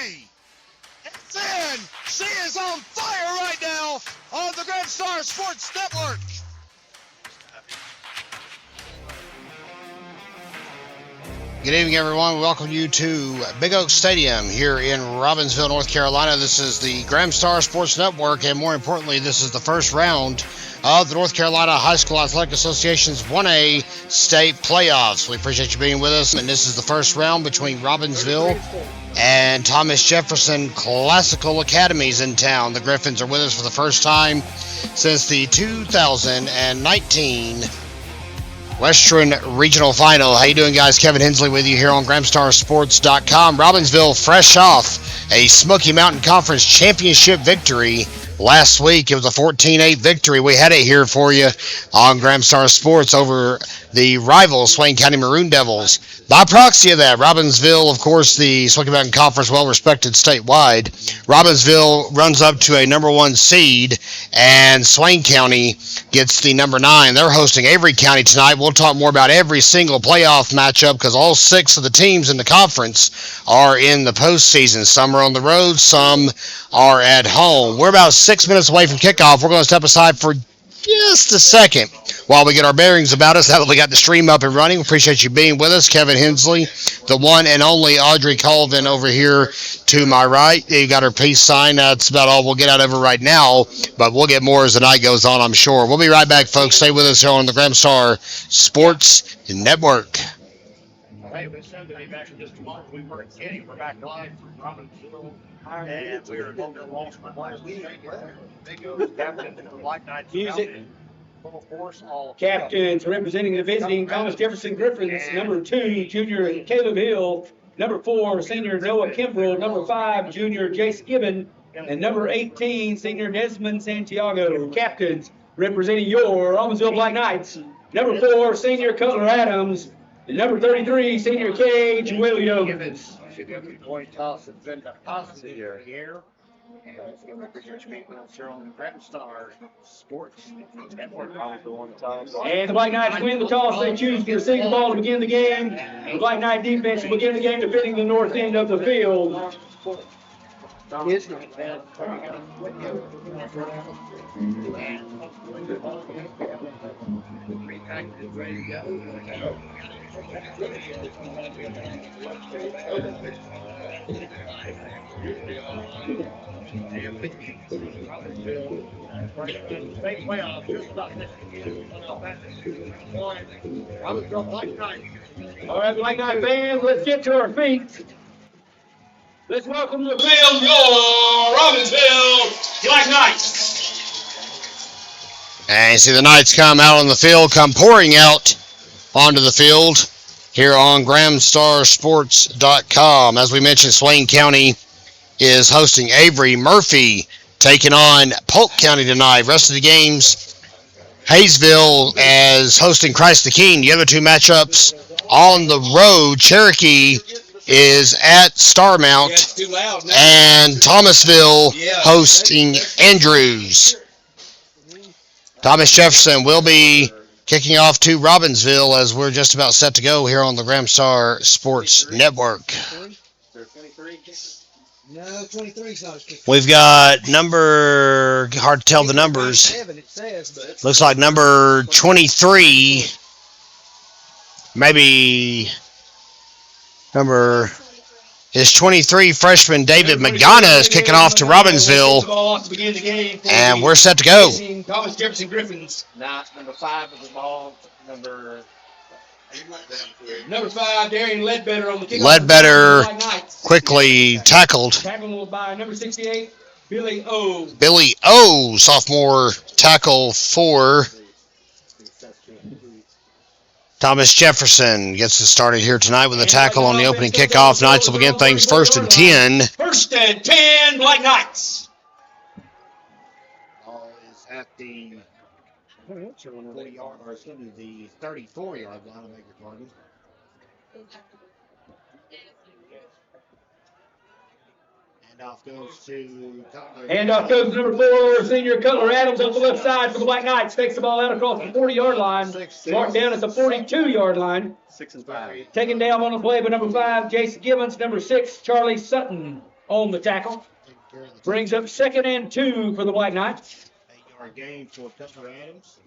three. It's in. She is on fire right now on the Grand Star Sports Network. Good evening, everyone. We welcome you to Big Oak Stadium here in Robbinsville, North Carolina. This is the Grand Star Sports Network, and more importantly, this is the first round of the North Carolina High School Athletic Association's 1A state playoffs. We appreciate you being with us, and this is the first round between Robbinsville and Thomas Jefferson Classical Academies in town. The Gryphons are with us for the first time since the 2019 Western Regional Final. How you doing, guys? Kevin Hensley with you here on GramstarSports.com. Robbinsville fresh off a Smoky Mountain Conference championship victory last week. It was a 14-8 victory. We had it here for you on Gramstar Sports over the rival Swain County Maroon Devils. By proxy of that, Robbinsville, of course, the Smoky Mountain Conference, well-respected statewide. Robbinsville runs up to a number 1 seed, and Swain County gets the number 9. They're hosting Avery County tonight. We'll talk more about every single playoff matchup because all 6 of the teams in the conference are in the postseason. Some are on the road, some are at home. We're about 6 minutes away from kickoff. We're going to step aside for just a second while we get our bearings about us. Now that we got the stream up and running, we appreciate you being with us. Kevin Hensley, the one and only Audrey Colvin over here to my right. You got her peace sign. That's about all we'll get out of her right now, but we'll get more as the night goes on, I'm sure. We'll be right back, folks. Stay with us here on the Gramstar Sports Network. All right, we're soon to be back in just a moment. We were kidding. We're back live from Robbinsville. And we are going to launch my last week. Big O's captain of the Black Knights. Music. Full force, all Captains representing the visiting Thomas Jefferson Gryphons, number 2, junior Caleb Hill, number 4, senior Noah Kimbrell, number 5, junior Jace Gibbon, and number 18, senior Desmond Santiago. Captains representing your Robbinsville Black Knights, number 4, senior Cutler Adams, and number 33, senior Cage Williams. Point toss has been positive here. And here on the Gramstar Sports Network. And the Black Knights win the toss. They choose to receive the ball to begin the game. The Black Knight defense will begin the game defending the north end of the field. All right, Black Knight fans, let's get to our feet. Let's welcome to the field your Robbinsville Black Knights. And you see the Knights come out on the field, come pouring out onto the field here on GramstarSports.com. As we mentioned, Swain County is hosting Avery. Murphy taking on Polk County tonight. Rest of the games, Hayesville as hosting Christ the King. The other 2 matchups on the road, Cherokee is at Starmount, and Thomasville hosting Andrews. Thomas Jefferson will be kicking off to Robbinsville as we're just about set to go here on the Gramstar Sports Network. No, 23 is not a We've got number, hard to tell the numbers. Looks like number 23, maybe number is 23 freshman David Magana is kicking off to Robbinsville, and we're set to go. Thomas Jefferson Gryphons. Number 5 of the ball. Number 5, Darian Ledbetter on the kickoff. Ledbetter quickly tackled. Tackled by number 68, Billy O. Billy O, sophomore tackle for Thomas Jefferson. Gets it started here tonight with a tackle on the opening kickoff. Knights will begin things 1st and 10. 1st and 10, Black Knights. ball is at the 40-yard, or excuse me, the 34-yard line. I beg your pardon. Handoff goes to number 4, senior Cutler Adams on the left side for the Black Knights. Takes the ball out across the 40-yard line. Marked down at the 42-yard line. 6 and 5. Taken down on the play by number 5, Jason Gibbons. Number 6, Charlie Sutton on the tackle. Brings up 2nd and 2 for the Black Knights. 8-yard gain for Cutler Adams.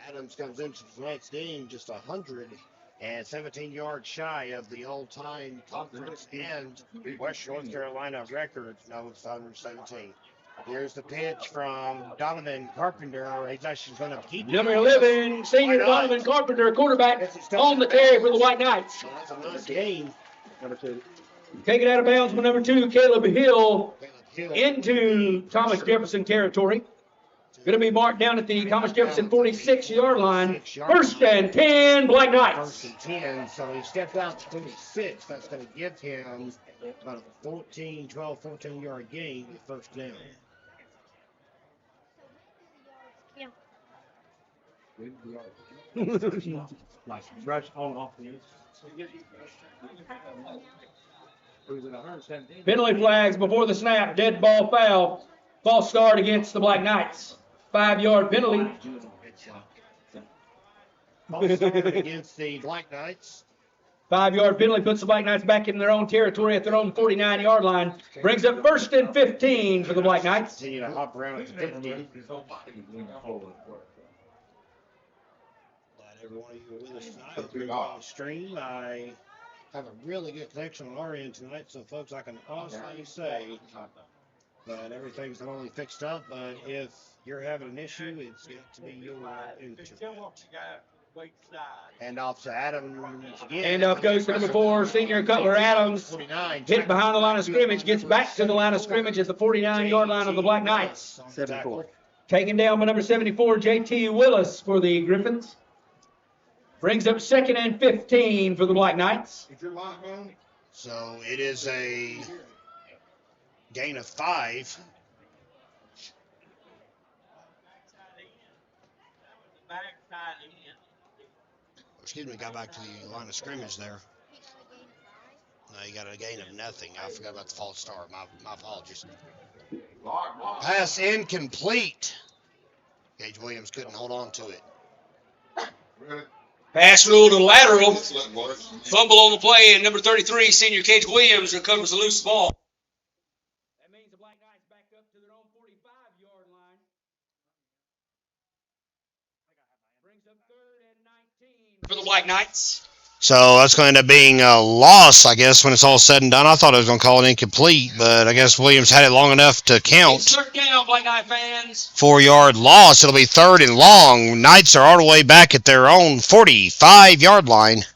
Adams comes into tonight's game just 117 yards shy of the all-time conference and West North Carolina record of 117. Here's the pitch from Donovan Carpenter. He's actually going to keep Number 11, senior Donovan Carpenter, quarterback on the carry for the White Knights. So that's a nice gain. Taken out of bounds by number 2, Caleb Hill, into Thomas Jefferson territory. Going to be marked down at the Thomas Jefferson 46-yard line. 1st and 10, Black Knights. 1st and 10, so he stepped out to 26. That's going to give him about a 14-yard gain at 1st down. Penalty flags before the snap. Dead ball foul. False start against the Black Knights. 5-yard penalty. False start against the Black Knights. 5-yard penalty puts the Black Knights back in their own territory at their own 49-yard line. Brings up 1st and 15 for the Black Knights. Continue to hop around at the 50. Glad every one of you are with us tonight. We're on the stream. I have a really good connection on our end tonight, so folks, I can honestly say that everything's not only fixed up, but if you're having an issue, it's got to be your internet. And off to Adams again. And up goes to number 4, senior Cutler Adams. 49. Hit behind the line of scrimmage. Gets back to the line of scrimmage at the 49-yard line of the Black Knights. 74. Taken down by number 74, J.T. Willis for the Gryphons. Brings up 2nd and 15 for the Black Knights. So it is a gain of 5. Excuse me, got back to the line of scrimmage there. No, you got a gain of nothing. I forgot about the false start. My apologies. Pass incomplete. Gage Williams couldn't hold on to it. Pass rule to lateral. Fumble on the play, and number 33, senior Cage Williams, recovers the loose ball. That means the Black Knights back up to their own 45-yard line. Brings up 3rd and 19 For the Black Knights. So that's going to end up being a loss, I guess, when it's all said and done. I thought I was going to call it incomplete, but I guess Williams had it long enough to count. 3rd down, Black Knight fans. 4-yard loss. It'll be 3rd and long. Knights are all the way back at their own 45-yard line.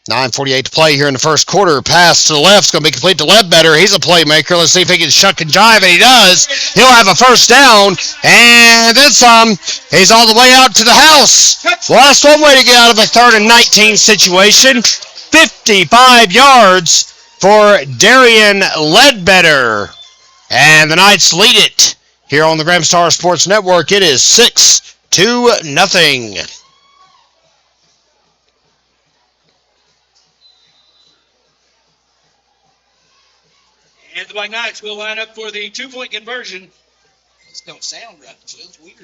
9:48 to play here in the first quarter. Pass to the left is going to be complete to Ledbetter. He's a playmaker. Let's see if he can shuck and jive, and he does. He'll have a 1st down, and then some. He's all the way out to the house. Well, that's one way to get out of a 3rd and 19 situation. 55 yards for Darian Ledbetter. And the Knights lead it here on the Gramstar Sports Network. It is 6-0. And the Black Knights will line up for the 2-point conversion. This don't sound right. It sounds weird.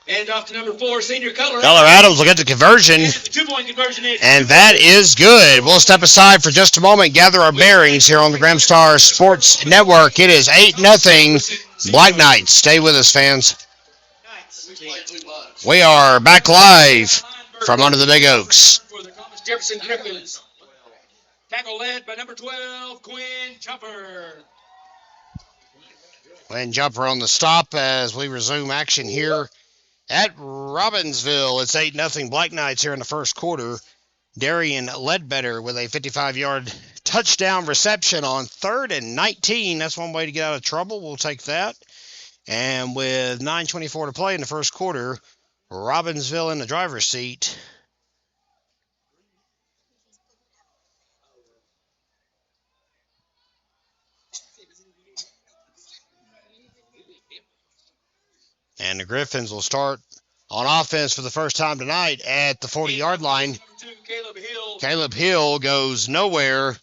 And off to number 4, senior Cutler Adams will get the conversion. And the 2-point conversion is. And that is good. We'll step aside for just a moment, gather our bearings here on the Gramstar Sports Network. It is 8-0. Black Knights. Stay with us, fans. We are back live from under the big oaks. For the Thomas Jefferson Gryphons. Tackle led by number 12, Quinn Jumper. Quinn Jumper on the stop as we resume action here at Robbinsville. It's 8-0 Black Knights here in the first quarter. Darian Ledbetter with a 55-yard touchdown reception on 3rd and 19. That's one way to get out of trouble. We'll take that. And with 9:24 to play in the first quarter, Robbinsville in the driver's seat. And the Gryphons will start on offense for the first time tonight at the 40-yard line. Caleb Hill goes nowhere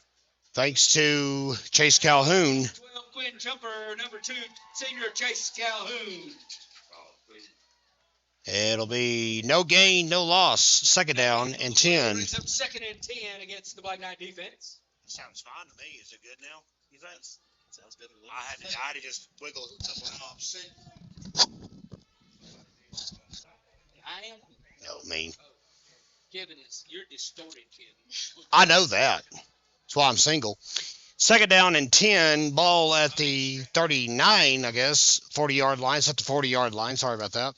thanks to Chase Calhoun. 12 Quinn Jumper, number 2, senior Chase Calhoun. It'll be no gain, no loss. Second down and 10. Brings up second and 10 against the Black Knight defense. Sounds fine to me. Is it good now? You think? Sounds good. I had to just wiggle a couple knobs. I am. No, mean. Kevin you're distorted, Kevin. I know that. That's why I'm single. Second down and 10. Ball at the 39, I guess. 40-yard line. It's at the 40-yard line. Sorry about that.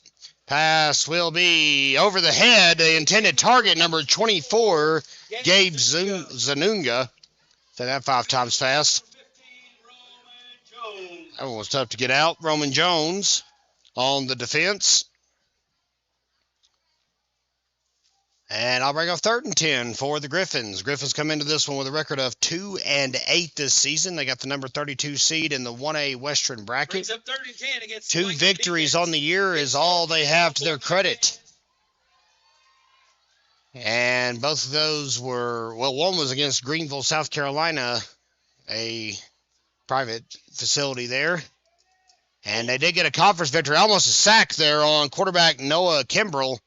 Pass will be over the head. The intended target, number 24, Gabe Zanunga. Say that 5 times fast. That one was tough to get out. Roman Jones on the defense. And I'll bring up 3rd and 10 for the Gryphons. Gryphons come into this one with a record of 2-8 this season. They got the number 32 seed in the 1A Western bracket. Brings up 3rd and 10 against 2 victories on the year is all they have to their credit. And both of those were, well, one was against Greenville, South Carolina, a private facility there. And they did get a conference victory, almost a sack there on quarterback Noah Kimbrell.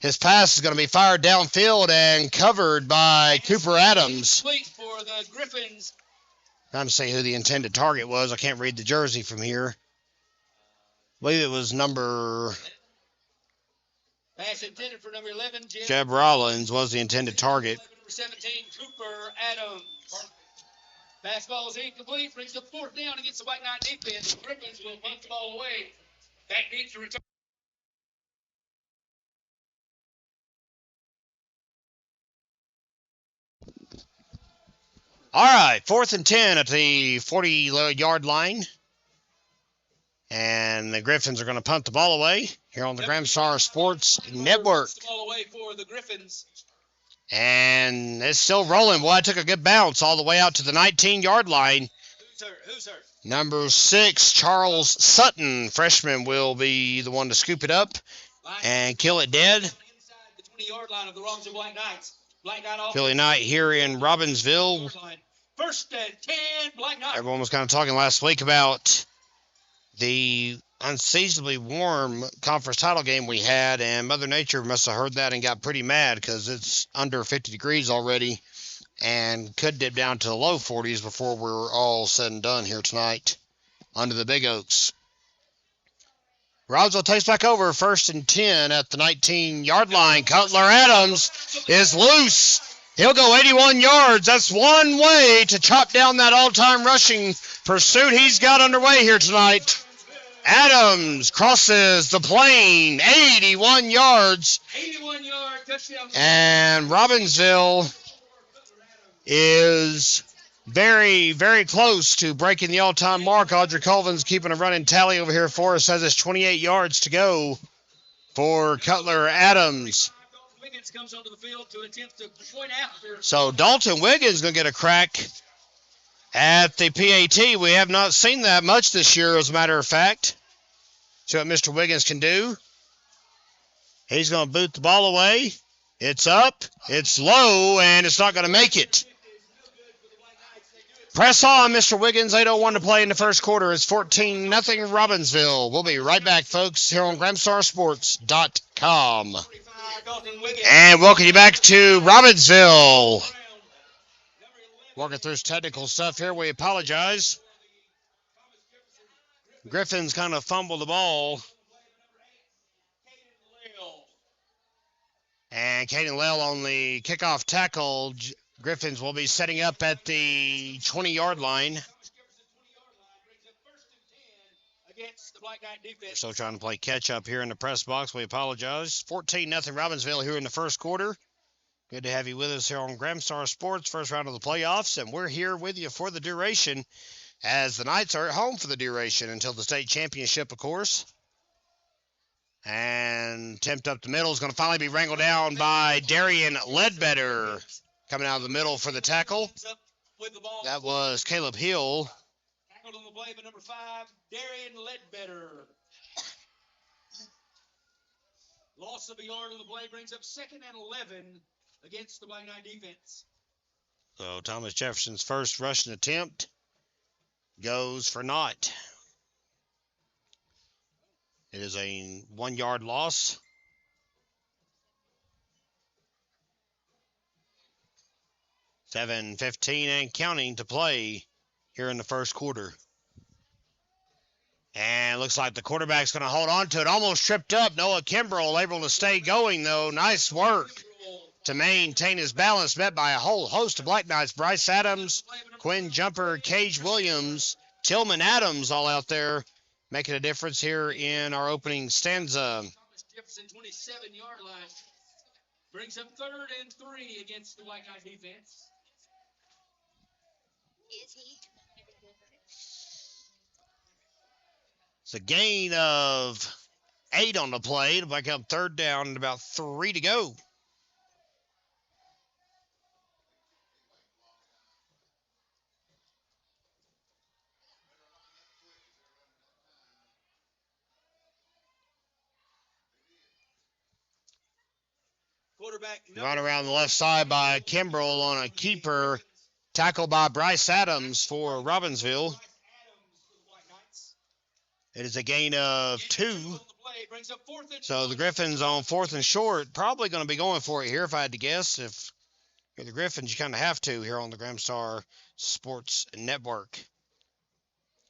His pass is going to be fired downfield and covered by Cooper Adams. Complete for the Gryphons. Trying to say who the intended target was. I can't read the jersey from here. I believe it was number... Pass intended for number 11, Jeb Rollins was the intended target. Number 17, Cooper Adams. Fastball is incomplete. Brings up 4th down against the Black Knight defense. The Gryphons will punt the ball away. That needs to return. All right, 4th and 10 at the 40-yard line. And the Gryphons are going to punt the ball away here on the Gramstar Sports Network. The ball away for the Gryphons. And it's still rolling. Boy, it took a good bounce all the way out to the 19-yard line. Who's hurt? Number 6, Charles Sutton, freshman, will be the one to scoop it up and kill it dead. Inside the 20-yard line of the Robbinsville Black Knights. Black Knight off. Philly Knight here in Robbinsville. 1st and 10, Black Knight. Everyone was kind of talking last week about the unseasonably warm conference title game we had, and Mother Nature must have heard that and got pretty mad because it's under 50 degrees already and could dip down to the low 40s before we're all said and done here tonight under the big oaks. Robbinsville takes back over 1st and 10 at the 19-yard line. Cutler Adams is loose. He'll go 81 yards. That's one way to chop down that all-time rushing pursuit he's got underway here tonight. Adams crosses the plane, 81 yards. 81-yard touchdown. And Robbinsville is very, very close to breaking the all-time mark. Audrey Colvin's keeping a running tally over here for us. Says it's 28 yards to go for Cutler Adams. Wiggins comes onto the field to attempt to point out. So Dalton Wiggins going to get a crack at the PAT. We have not seen that much this year, as a matter of fact. See what Mr. Wiggins can do. He's going to boot the ball away. It's up, it's low, and it's not going to make it. Press on, Mr. Wiggins. 8:01 to play in the first quarter. It's 14-0 Robbinsville. We'll be right back, folks, here on GramstarSports.com. And welcome you back to Robbinsville. Working through some technical stuff here. We apologize. Gryphons kind of fumbled the ball. And Caden Lell on the kickoff tackle. Gryphons will be setting up at the 20-yard line. We're still trying to play catch-up here in the press box. We apologize. 14-0 Robbinsville here in the first quarter. Good to have you with us here on Gramstar Sports, first round of the playoffs, and we're here with you for the duration as the Knights are at home for the duration until the state championship, of course. And attempt up the middle is going to finally be wrangled down by Darian Ledbetter. Coming out of the middle for the tackle. That was Caleb Hill. Tackled on the play by number 5, Darian Ledbetter. Loss of a yard on the play brings up 2nd and 11 against the Black Knight defense. So Thomas Jefferson's first rushing attempt goes for naught. It is a 1-yard loss. $7:15 and counting to play here in the first quarter. And looks like the quarterback's going to hold on to it. Almost tripped up. Noah Kimbrell able to stay going, though. Nice work to maintain his balance, met by a whole host of Black Knights. Bryce Adams, Quinn Jumper, Cage Williams, Tillman Adams all out there making a difference here in our opening stanza. Thomas Jefferson, 27-yard line. Brings up 3rd and 3 against the Black Knight defense. It's a gain of 8 on the play to back up 3rd down and about 3 to go. Run around the left side by Kimbrell on a keeper. Tackled by Bryce Adams for Robbinsville. It is a gain of 2. So the Gryphons on 4th and short. Probably going to be going for it here if I had to guess. If you're the Gryphons, you kind of have to here on the Gramstar Sports Network.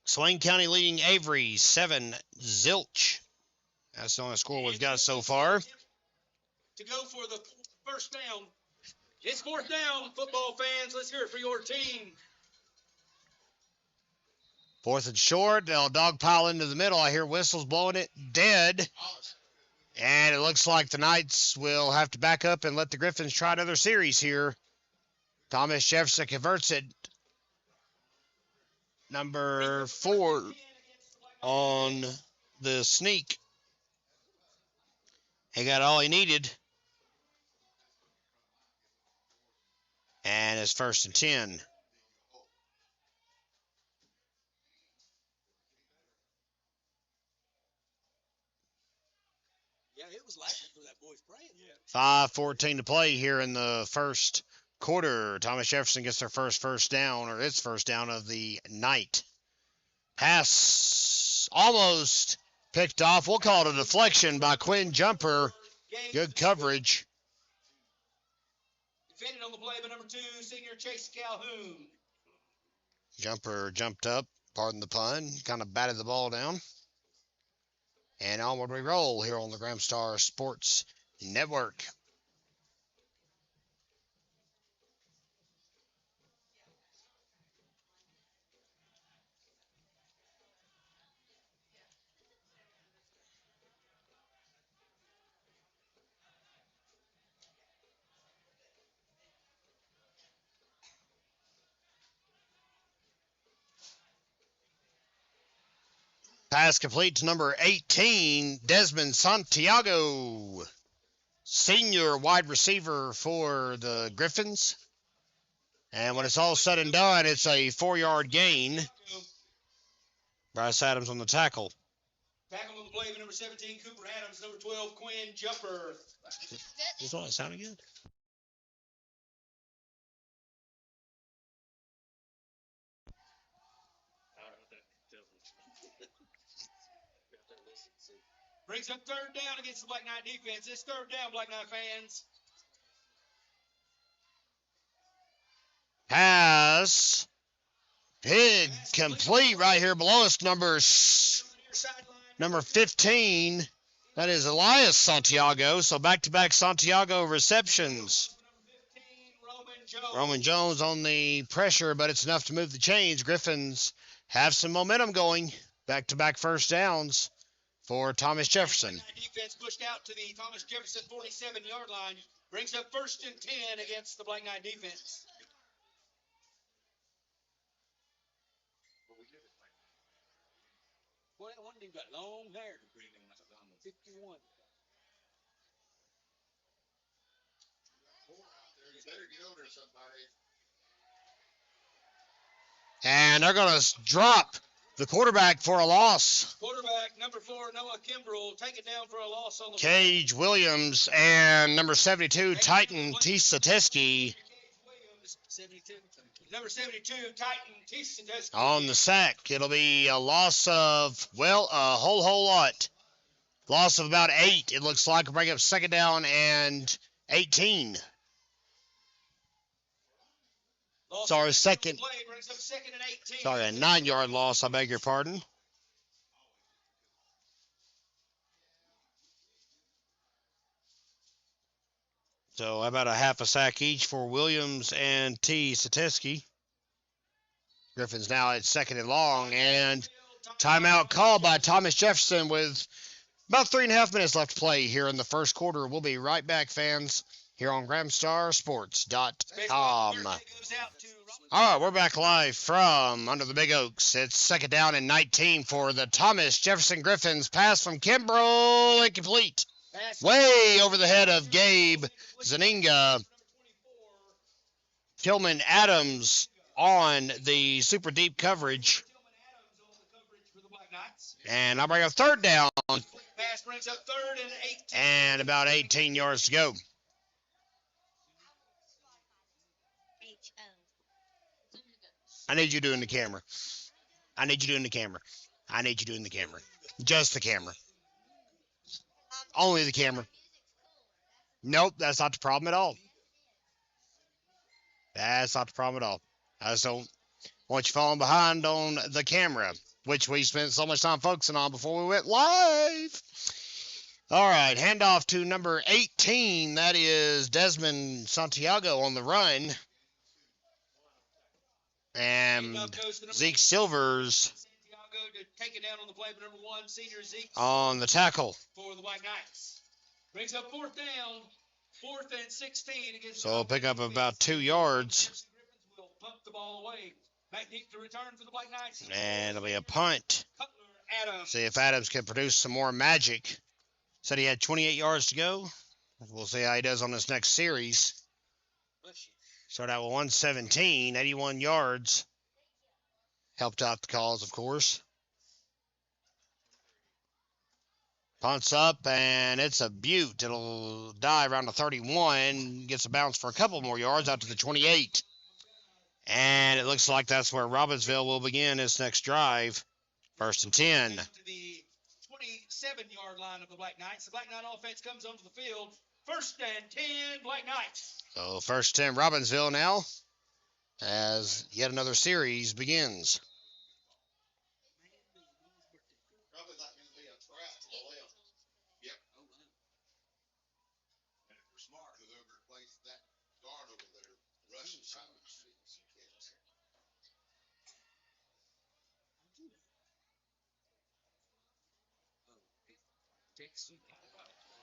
Swain County leading Avery 7-0. That's the only score we've got so far. To go for the first down. It's 4th down, football fans. Let's hear it for your team. 4th and short. They'll dog pile into the middle. I hear whistles blowing it dead. And it looks like the Knights will have to back up and let the Gryphons try another series here. Thomas Jefferson converts it. Number 4 on the sneak. He got all he needed. And it's 1st and 10. Yeah, it was lacking for that boy's praying. 5:14 to play here in the first quarter. Thomas Jefferson gets their first down, or its first down of the night. Pass almost picked off. We'll call it a deflection by Quinn Jumper. Good coverage. Defended on the play by number 2, senior Chase Calhoun. Jumper jumped up, pardon the pun, kind of batted the ball down. And onward we roll here on the Gramstar Sports Network. Pass complete to number 18, Desmond Santiago, senior wide receiver for the Gryphons. And when it's all said and done, it's a 4-yard gain. Bryce Adams on the tackle. Tackle on the play by number 17, Cooper Adams, number 12, Quinn Jumper. This one sounded good. Brings up 3rd down against the Black Knight defense. It's 3rd down, Black Knight fans. Pass. Big complete right here below us. Number 15. That is Elias Santiago. So back-to-back Santiago receptions. Roman Jones on the pressure, but it's enough to move the chains. Gryphons have some momentum going. Back-to-back first downs for Thomas Jefferson. Defense pushed out to the Thomas Jefferson 47-yard line. Brings up 1st and 10 against the Black Knight defense. Boy, that one dude got long hair. 51. And they're going to drop the quarterback for a loss. Quarterback, number 4, Noah Kimbrell, take it down for a loss on the Cage Williams and number 72, Titan Tisateski. Number 72, Titan T. On the sack, it'll be a loss of, well, a whole lot. Loss of about 8, it looks like. Bring up second down and 18. Sorry, second. Sorry, a 9-yard loss. I beg your pardon. So about a half a sack each for Williams and T. Sateski. Gryphons now at second and long, and timeout called by Thomas Jefferson with about 3.5 minutes left to play here in the first quarter. We'll be right back, fans, here on GramstarSports.com. All right, we're back live from under the big oaks. It's second down and 19 for the Thomas Jefferson Gryphons. Pass from Kimbrell, incomplete. Way over the head of Gabe Zaninga. Tillman Adams on the super deep coverage. And I'll bring up third down. Pass brings up third and 18. And about 18 yards to go. I need you doing the camera. I need you doing the camera. I need you doing the camera. Just the camera. Only the camera. Nope, that's not the problem at all. That's not the problem at all. I just don't want you falling behind on the camera, which we spent so much time focusing on before we went live. All right, handoff to number 18. That is Desmond Santiago on the run. And Zeke Silvers on the tackle. For the White Knights. Brings up fourth down. 4th and 16 against. So we'll pick up about 2 yards. Will pump the ball away. Back deep to return for the White Knights. And it'll be a punt. Adams. See if Adams can produce some more magic. Said he had 28 yards to go. We'll see how he does on this next series. Start out with 117, 81 yards. Helped out the cause, of course. Punts up, and it's a beaut. It'll die around the 31. Gets a bounce for a couple more yards out to the 28. And it looks like that's where Robbinsville will begin its next drive. 1st and 10. To the 27-yard line of the Black Knights. The Black Knight offense comes onto the field. 1st and 10, Black Knights. So 1st 10 Robbinsville now as yet another series begins.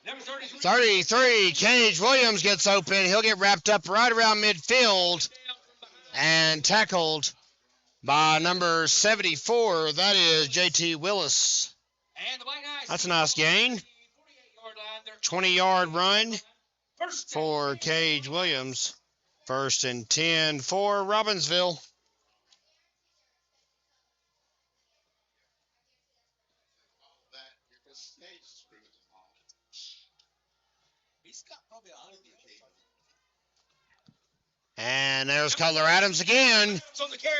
Number 33. 33, Cage Williams gets open. He'll get wrapped up right around midfield and tackled by number 74. That is J.T. Willis. And the Black Knights. That's a nice gain. 20-yard run for Cage Williams. 1st and 10 for Robbinsville. And there's Cutler Adams again.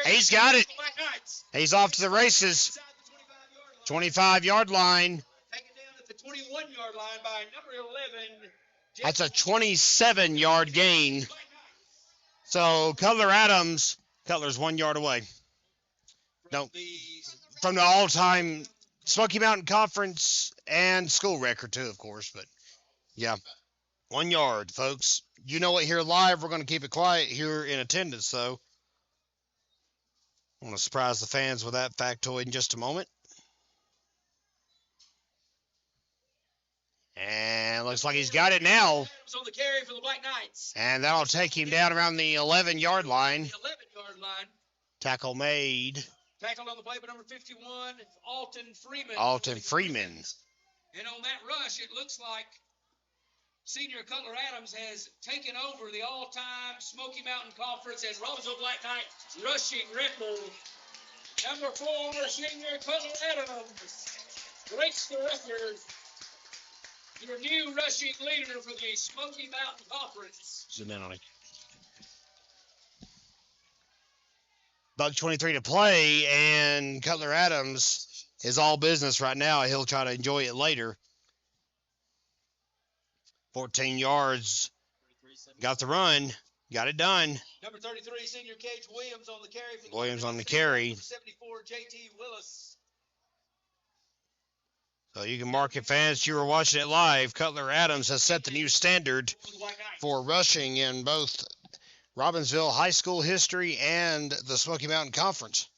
He's got it. He's off to the races. 25-yard line. Taken down at the 21-yard line by number 11. That's a 27-yard gain. So Cutler Adams, Cutler's 1 yard away. No, from the all-time Smoky Mountain Conference and school record too, of course. But yeah, 1 yard, folks. You know it here live. We're going to keep it quiet here in attendance, though. I'm going to surprise the fans with that factoid in just a moment. And looks like he's got it now. On the carry for the Black Knights. And that'll take him down around the 11-yard line. The 11-yard line. Tackle made. Tackled on the play by number 51, Alton Freeman. Alton Freeman. And on that rush, it looks like senior Cutler Adams has taken over the all-time Smoky Mountain Conference as Robbinsville Black Knights rushing record. Number 4, senior Cutler Adams breaks the record. Your new rushing leader for the Smoky Mountain Conference. Zoom in on it. Buck 23 to play, and Cutler Adams is all business right now. He'll try to enjoy it later. 14 yards. Got the run. Got it done. Number 33, senior Cage Williams on the carry. Williams on the carry. 74, J.T. Willis. So you can mark it, fans. You were watching it live. Cutler Adams has set the new standard for rushing in both Robbinsville high school history and the Smoky Mountain Conference.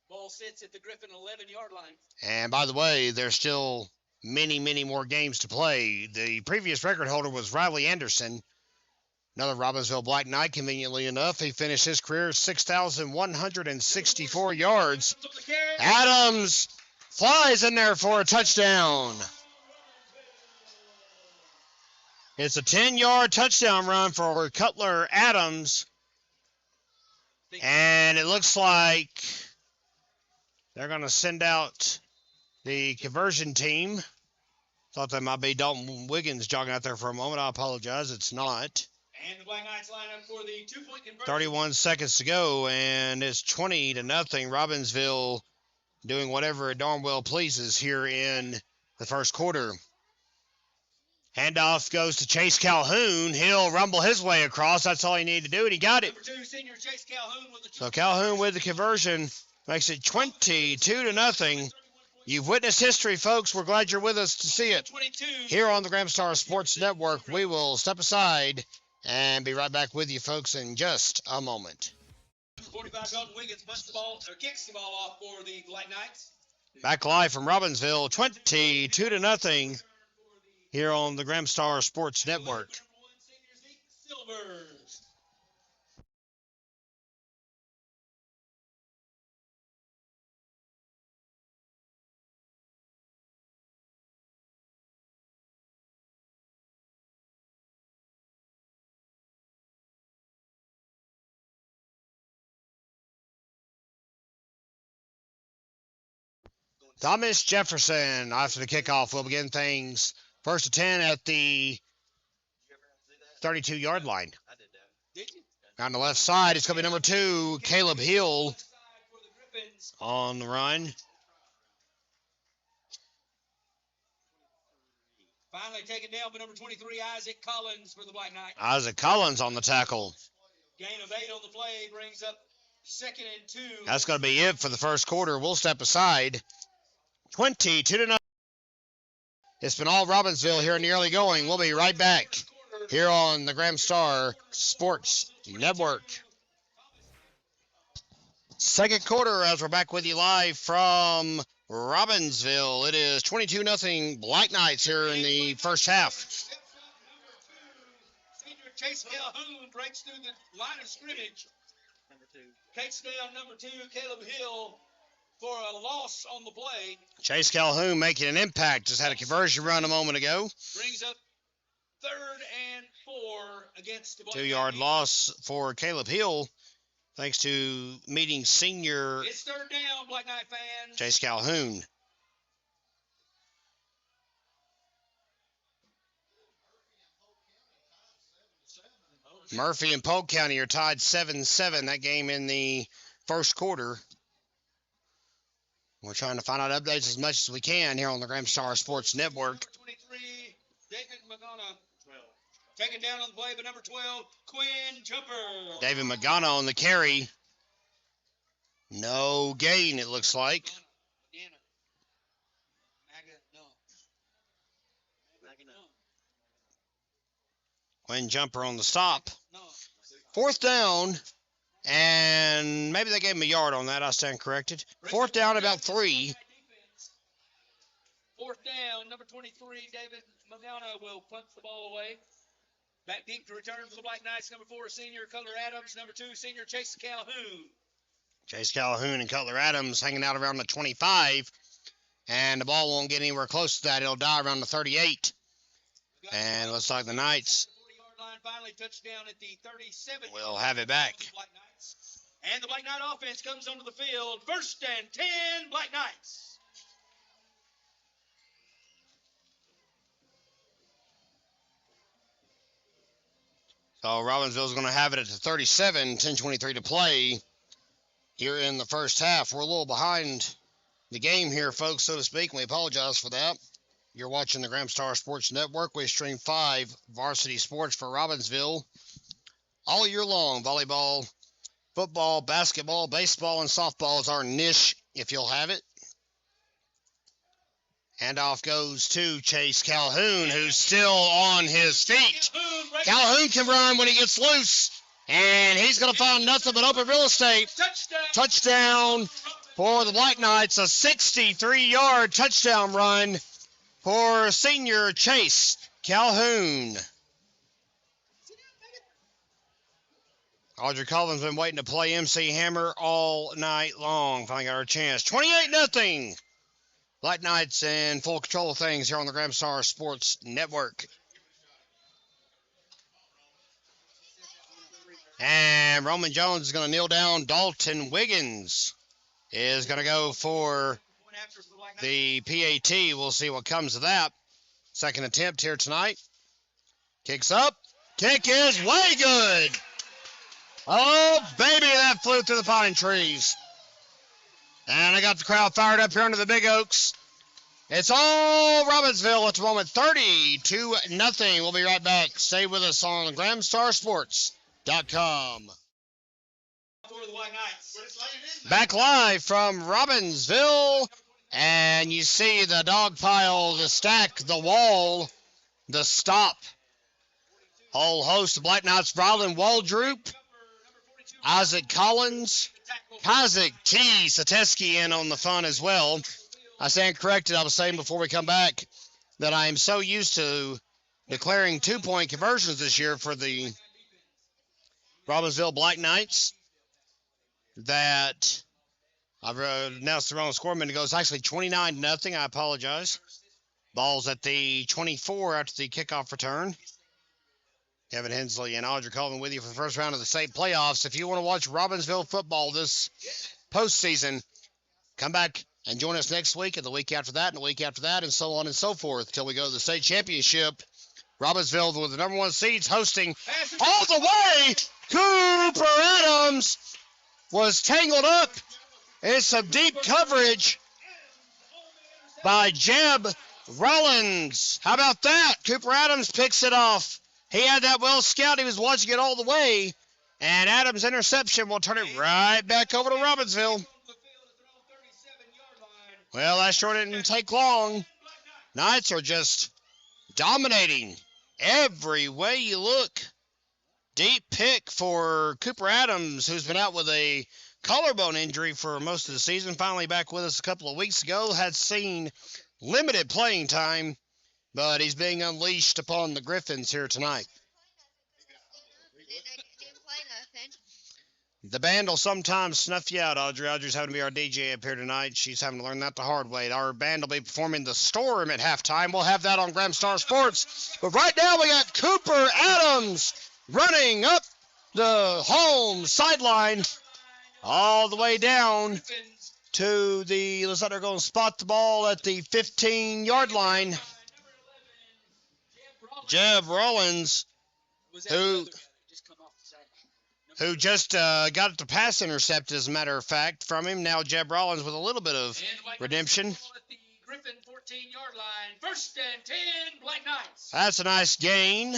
Ball sits at the Griffin 11-yard line. And by the way, there's still many, many more games to play. The previous record holder was Riley Anderson, another Robbinsville Black Knight, conveniently enough. He finished his career 6,164 yards. Adams flies in there for a touchdown. It's a 10-yard touchdown run for Cutler Adams. And it looks like they're going to send out the conversion team. Thought that might be Dalton Wiggins jogging out there for a moment. I apologize. It's not. And the Black Knights line up for the two-point conversion. 31 seconds to go, and it's 20-0. Robbinsville doing whatever it darn well pleases here in the first quarter. Handoff goes to Chase Calhoun. He'll rumble his way across. That's all he needed to do, and he got it. Number 2, senior Chase Calhoun with the So Calhoun with the conversion makes it 22-0. You've witnessed history, folks. We're glad you're with us to see it. 22. Here on the Gramstar Sports Network, we will step aside and be right back with you, folks, in just a moment. 45, Dalton Wiggins punts the ball, or kicks the ball off for the Black Knights. Back live from Robbinsville, 22-0 here on the Gramstar Sports Network. Silvers. Thomas Jefferson after the kickoff will begin things first and 10 at the 32-yard line. On the left side, it's going to be number 2, Caleb Hill on the run. Finally taken down by number 23, Isaac Collins for the Black Knights. Isaac Collins on the tackle. Gain of 8 on the play brings up 2nd and 2. That's going to be it for the first quarter. We'll step aside. 22-0. It's been all Robbinsville here in the early going. We'll be right back here on the Gramstar Sports Network. Second quarter as we're back with you live from Robbinsville. It is 22-0 Black Knights here in the first half. Senior Chase Calhoun breaks through the line of scrimmage. Takes down number 2, Caleb Hill, for a loss on the play. Chase Calhoun making an impact. Just had a conversion run a moment ago. Brings up 3rd and 4 against the Black 2-yard loss for Caleb Hill, thanks to meeting senior It's 3rd down, Black Knight fans. Chase Calhoun. Murphy and Polk County are tied 7-7. That game in the first quarter. We're trying to find out updates as much as we can here on the Gramstar Sports Network. Number 23, David Magana. Taken down on the play, but number 12, Quinn Jumper. David Magana on the carry. No gain, it looks like. Quinn Jumper on the stop. 4th down. And maybe they gave him a yard on that. I stand corrected. 4th down, about 3. 4th down, number 23, David Magana will punt the ball away. Back deep to return for the Black Knights, number 4, senior Cutler Adams. Number 2, senior Chase Calhoun. Chase Calhoun and Cutler Adams hanging out around the 25. And the ball won't get anywhere close to that. It'll die around the 38. And looks like the Knights Finally touchdown at the 37. will have it back. And the Black Knight offense comes onto the field. 1st and 10, Black Knights. So Robbinsville's going to have it at the 37, 10:23 to play. here in the first half. We're a little behind the game here, folks, so to speak, and we apologize for that. You're watching the Graham Star Sports Network. We stream 5 varsity sports for Robbinsville all year long. Volleyball, football, basketball, baseball, and softball is our niche, if you'll have it. Handoff goes to Chase Calhoun, who's still on his feet. Calhoun can run when he gets loose, and he's going to find nothing but open real estate. Touchdown for the Black Knights, a 63-yard touchdown run for senior Chase Calhoun. Audrey Collins been waiting to play MC Hammer all night long. Finally got her chance. 28-0. Black Knights in full control of things here on the Graham Star Sports Network. And Roman Jones is going to kneel down. Dalton Wiggins is going to go for the PAT. We'll see what comes of that. Second attempt here tonight. Kicks up. Kick is way good. Oh, baby, that flew through the pine trees. And I got the crowd fired up here under the big oaks. It's all Robbinsville at the moment, 30-0. We'll be right back. Stay with us on GrahamStarSports.com. Back live from Robbinsville. And you see the dog pile, the stack, the wall, the stop. Whole host of Black Knights, Rylan Waldroop, Isaac Collins, Isaac T. Sateski in on the fun as well. I stand corrected. I was saying before we come back that I am so used to declaring 2-point conversions this year for the Robbinsville Black Knights that I've announced the wrong score a minute ago. It's actually 29-0. I apologize. Ball's at the 24 after the kickoff return. Kevin Hensley and Audrey Coleman with you for the first round of the state playoffs. If you want to watch Robbinsville football this postseason, come back and join us next week and the week after that and the week after that and so on and so forth until we go to the state championship. Robbinsville with the number 1 seeds hosting all the way. Cooper Adams was tangled up in some deep coverage by Jeb Rollins. How about that? Cooper Adams picks it off. He had that well scouted. He was watching it all the way. And Adams' interception will turn it right back over to Robbinsville. Well, that sure didn't take long. Knights are just dominating every way you look. Deep pick for Cooper Adams, who's been out with a collarbone injury for most of the season. Finally back with us a couple of weeks ago. Had seen limited playing time, but he's being unleashed upon the Gryphons here tonight. The band will sometimes snuff you out, Audrey. Audrey's having to be our DJ up here tonight. She's having to learn that the hard way. Our band will be performing The Storm at halftime. We'll have that on Graham Star Sports. But right now we got Cooper Adams running up the home sideline all the way down to the, looks like they're going to spot the ball at the 15-yard line. Jeb Rollins, who just got the pass intercepted, as a matter of fact, from him. Now Jeb Rollins with a little bit of redemption. Griffin 14-yard line. 1st and 10, Black Knights. That's a nice gain.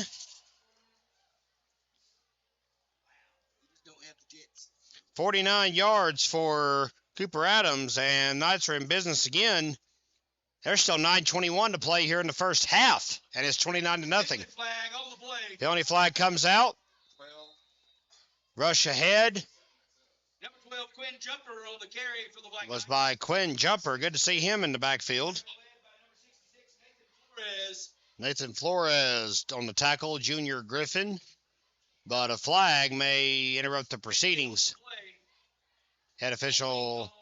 49 yards for Cooper Adams, and Knights are in business again. There's still 9:21 to play here in the first half, and it's 29-0. Penalty flag comes out. Rush ahead. Number 12, Quinn Jumper on the carry for the Black Was by Quinn Jumper. Good to see him in the backfield. Nathan Flores on the tackle, Junior Griffin. But a flag may interrupt the proceedings. Head official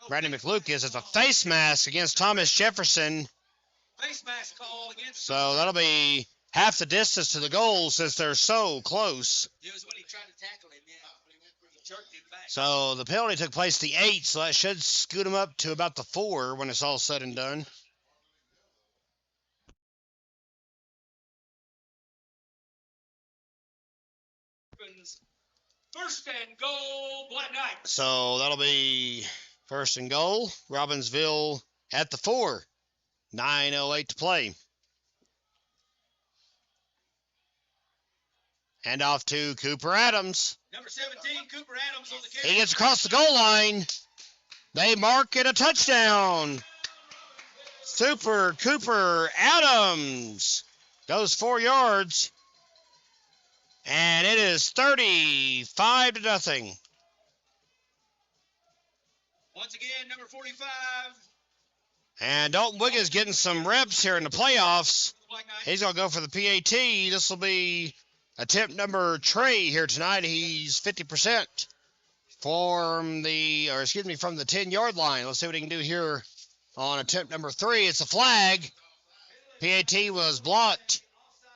Brandon McLucas has a face mask against Thomas Jefferson. Face mask call against. So that'll be half the distance to the goal since they're so close. It was when he tried to tackle him, yeah. He jerked him back. So the penalty took place at the 8, so that should scoot him up to about the 4 when it's all said and done. first and goal, Black Knights. So that'll be first and goal. Robbinsville at the 4. 9:08 to play. Hand off to Cooper Adams. Number 17, Cooper Adams on the carry. He gets across the goal line. They mark it a touchdown. Super Cooper Adams goes 4 yards. And it is 35-0. Once again, number 45. And Dalton Wiggins getting some reps here in the playoffs. Black Knights. He's going to go for the PAT. This will be attempt number Trey here tonight. He's 50% from the 10-yard line. Let's see what he can do here on attempt number 3. It's a flag. PAT was blocked.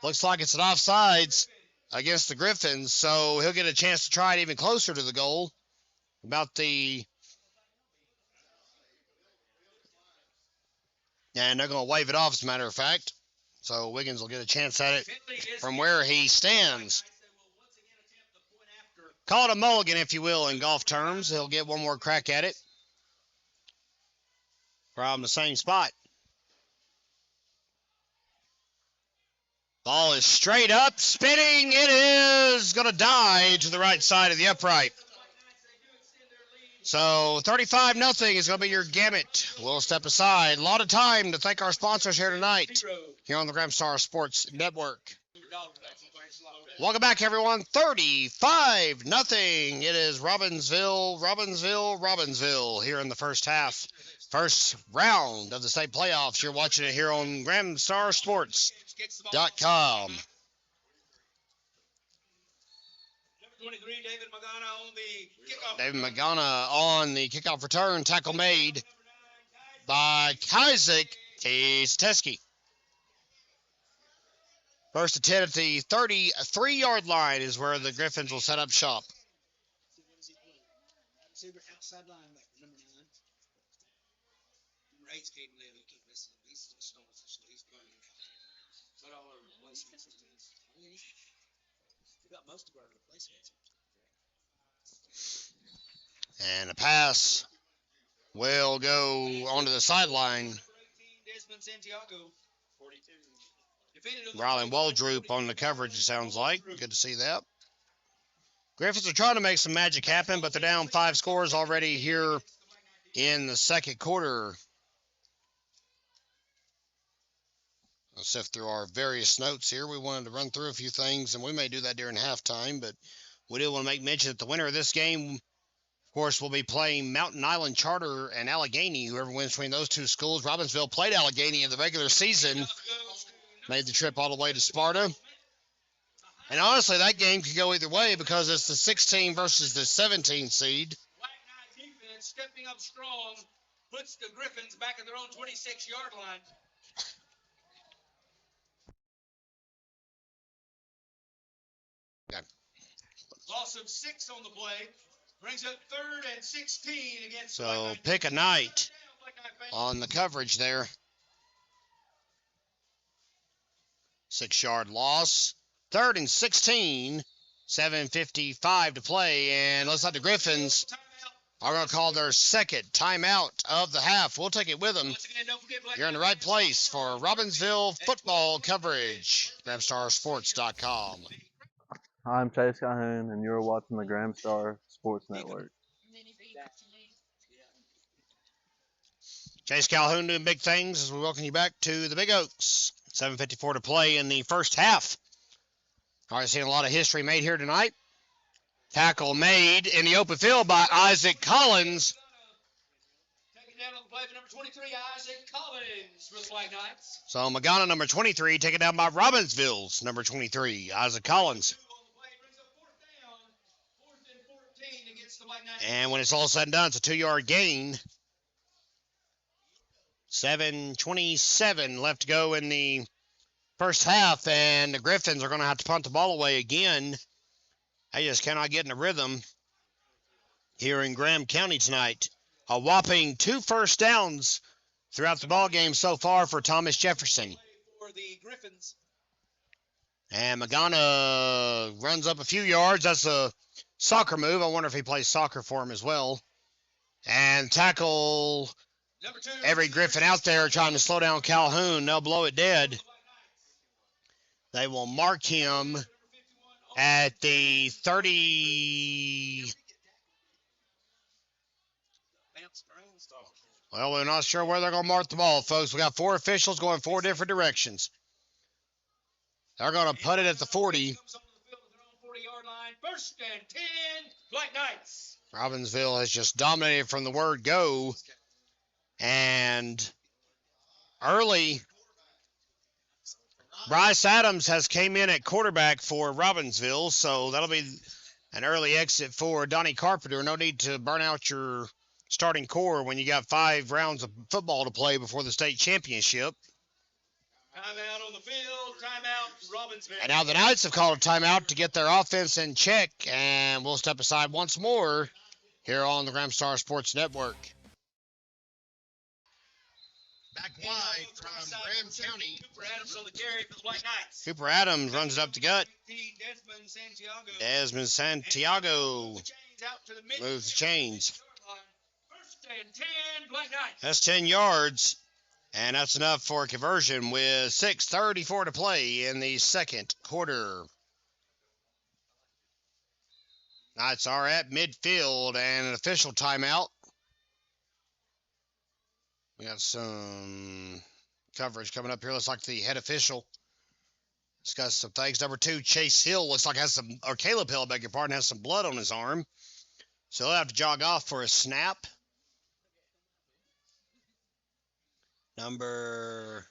Looks like it's an offsides against the Gryphons, so he'll get a chance to try it even closer to the goal. And they're going to wave it off, as a matter of fact. So Wiggins will get a chance at it from where he stands. Call it a mulligan, if you will, in golf terms. He'll get one more crack at it from the same spot. Ball is straight up, spinning. It is going to die to the right side of the upright. So 35-0 is going to be your gamut. We'll step aside. A lot of time to thank our sponsors here tonight here on the Gramstar Sports Network. Welcome back, everyone. 35-0. It is Robbinsville here in the first half. First round of the state playoffs. You're watching it here on GramstarSports.com. 23, David Magana on the kickoff. David Magana on the kickoff return. Tackle made by Isaac Teski. First and 10 at the 33-yard line is where the Gryphons will set up shop. Outside linebacker, number 9. Number 8's Caden Levy. He's starting, so he's playing. But all over replacements. We got most of our replacements. And a pass will go onto the sideline. Desmond Santiago. 42. Riley Waldrop on the coverage, it sounds like. Good to see that. Gryphons are trying to make some magic happen, but they're down 5 scores already here in the second quarter. I'll sift through our various notes here. We wanted to run through a few things, and we may do that during halftime, but we do want to make mention that the winner of this game, of course, will be playing Mountain Island Charter and Allegheny. Whoever wins between those two schools. Robbinsville played Allegheny in the regular season. Made the trip all the way to Sparta. And honestly, that game could go either way because it's the 16 versus the 17 seed. Black Knight defense stepping up strong, puts the Gryphons back at their own 26-yard line. Okay. Loss of 6 on the play. Brings up 3rd and 16 against So Black Knight. pick a night on the coverage there. 6-yard loss. 3rd and 16. 7:55 to play. And looks like the Gryphons are going to call their second timeout of the half. We'll take it with them. Once again, don't forget Black You're in the right place for Robbinsville football coverage. GramstarSports.com. Hi, I'm Chase Calhoun, and you're watching the Gramstar Sports Network. Chase Calhoun doing big things as we welcome you back to the Big Oaks. 7:54 to play in the first half. Already seeing a lot of history made here tonight. Tackle made in the open field by Isaac Collins. Taken down on the play for number 23, Isaac Collins for the Black Knights. So Magana, number 23, taken down by Robbinsville's number 23, Isaac Collins. And when it's all said and done, it's a 2-yard gain. 7:27 left to go in the first half, and the Gryphons are going to have to punt the ball away again. They just cannot get in a rhythm here in Graham County tonight. A whopping 2 first downs throughout the ball game so far for Thomas Jefferson. For the Gryphons. And Magana runs up a few yards. That's a soccer move. I wonder if he plays soccer for him as well. And tackle Number 2. every Griffin out there trying to slow down Calhoun. They'll blow it dead. They will mark him at the 30. Well, we're not sure where they're going to mark the ball, folks. We got 4 officials going 4 different directions. They're going to put it at the 40. 40-yard line. First and 10. Black Knights. Robbinsville has just dominated from the word go. And early, Bryce Adams has came in at quarterback for Robbinsville, so that'll be an early exit for Donnie Carpenter. No need to burn out your starting core when you got 5 rounds of football to play before the state championship. Timeout on the field. Timeout, Robbinsville. And now the Knights have called a timeout to get their offense in check, and we'll step aside once more here on the Gramstar Sports Network. Back live from Graham County. Cooper Adams on the carry for the Black Knights. Cooper Adams runs it up the gut. Desmond Santiago. Desmond Santiago Chains out to the mid- moves the chains. First and 10, Black Knights. That's 10 yards, and that's enough for a conversion with 6:34 to play in the second quarter. Knights are at midfield and an official timeout. We got some coverage coming up here. Looks like the head official discuss some things. Number 2, Chase Hill looks like has some, or Caleb Hill, beg your pardon, has some blood on his arm. So he'll have to jog off for a snap. Number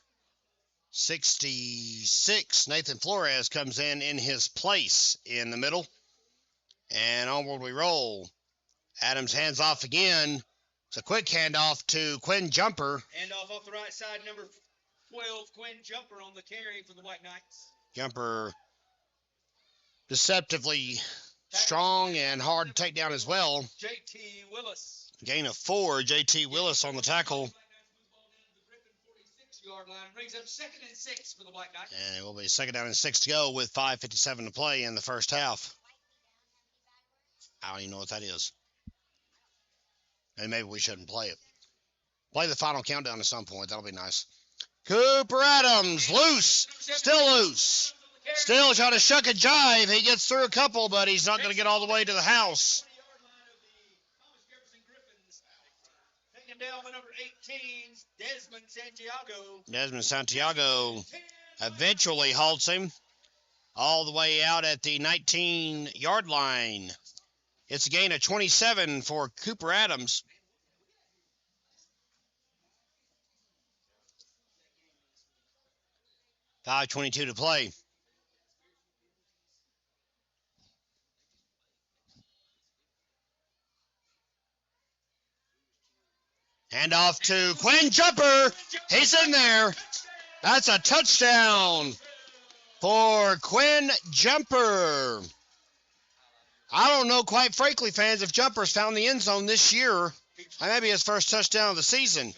66, Nathan Flores, comes in his place in the middle. And onward we roll. Adams hands off again. It's a quick handoff to Quinn Jumper. Handoff off the right side, number 12, Quinn Jumper on the carry for the Black Knights. Jumper deceptively strong and hard to take down as well. J.T. Willis. Gain of 4, J.T. Willis on the tackle. 46-yard line brings up 2nd and 6 for the Black Knights. And it will be 2nd down and 6 to go with 5:57 to play in the first half. I don't even know what that is. And maybe we shouldn't play it. Play the final countdown at some point. That'll be nice. Cooper Adams, loose. Still loose. Still trying to shuck a jive. He gets through a couple, but he's not going to get all the way to the house. Thomas Jefferson Gryphons. Taken down by number 18, Desmond Santiago. Desmond Santiago eventually halts him all the way out at the 19-yard line. It's a gain of 27 for Cooper Adams. .5:22 to play. Hand off to Quinn Jumper. He's in there. That's a touchdown for Quinn Jumper. I don't know, quite frankly, fans, if Jumper's found the end zone this year. That may be his first touchdown of the season.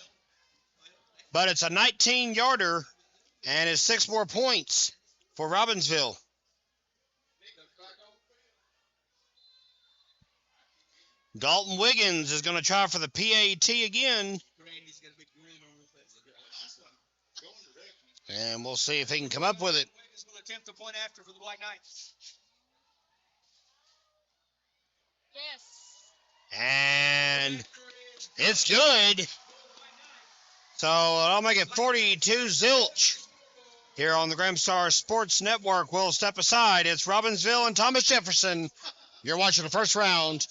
But it's a 19-yarder, and it's 6 more points for Robbinsville. Dalton Wiggins is going to try for the PAT again. And we'll see if he can come up with it. Wiggins will attempt the point after for the Black Knights. Yes. And it's good. So I'll make it 42 zilch here on the Gramstar Sports Network. We'll step aside. It's Robbinsville and Thomas Jefferson. You're watching the first round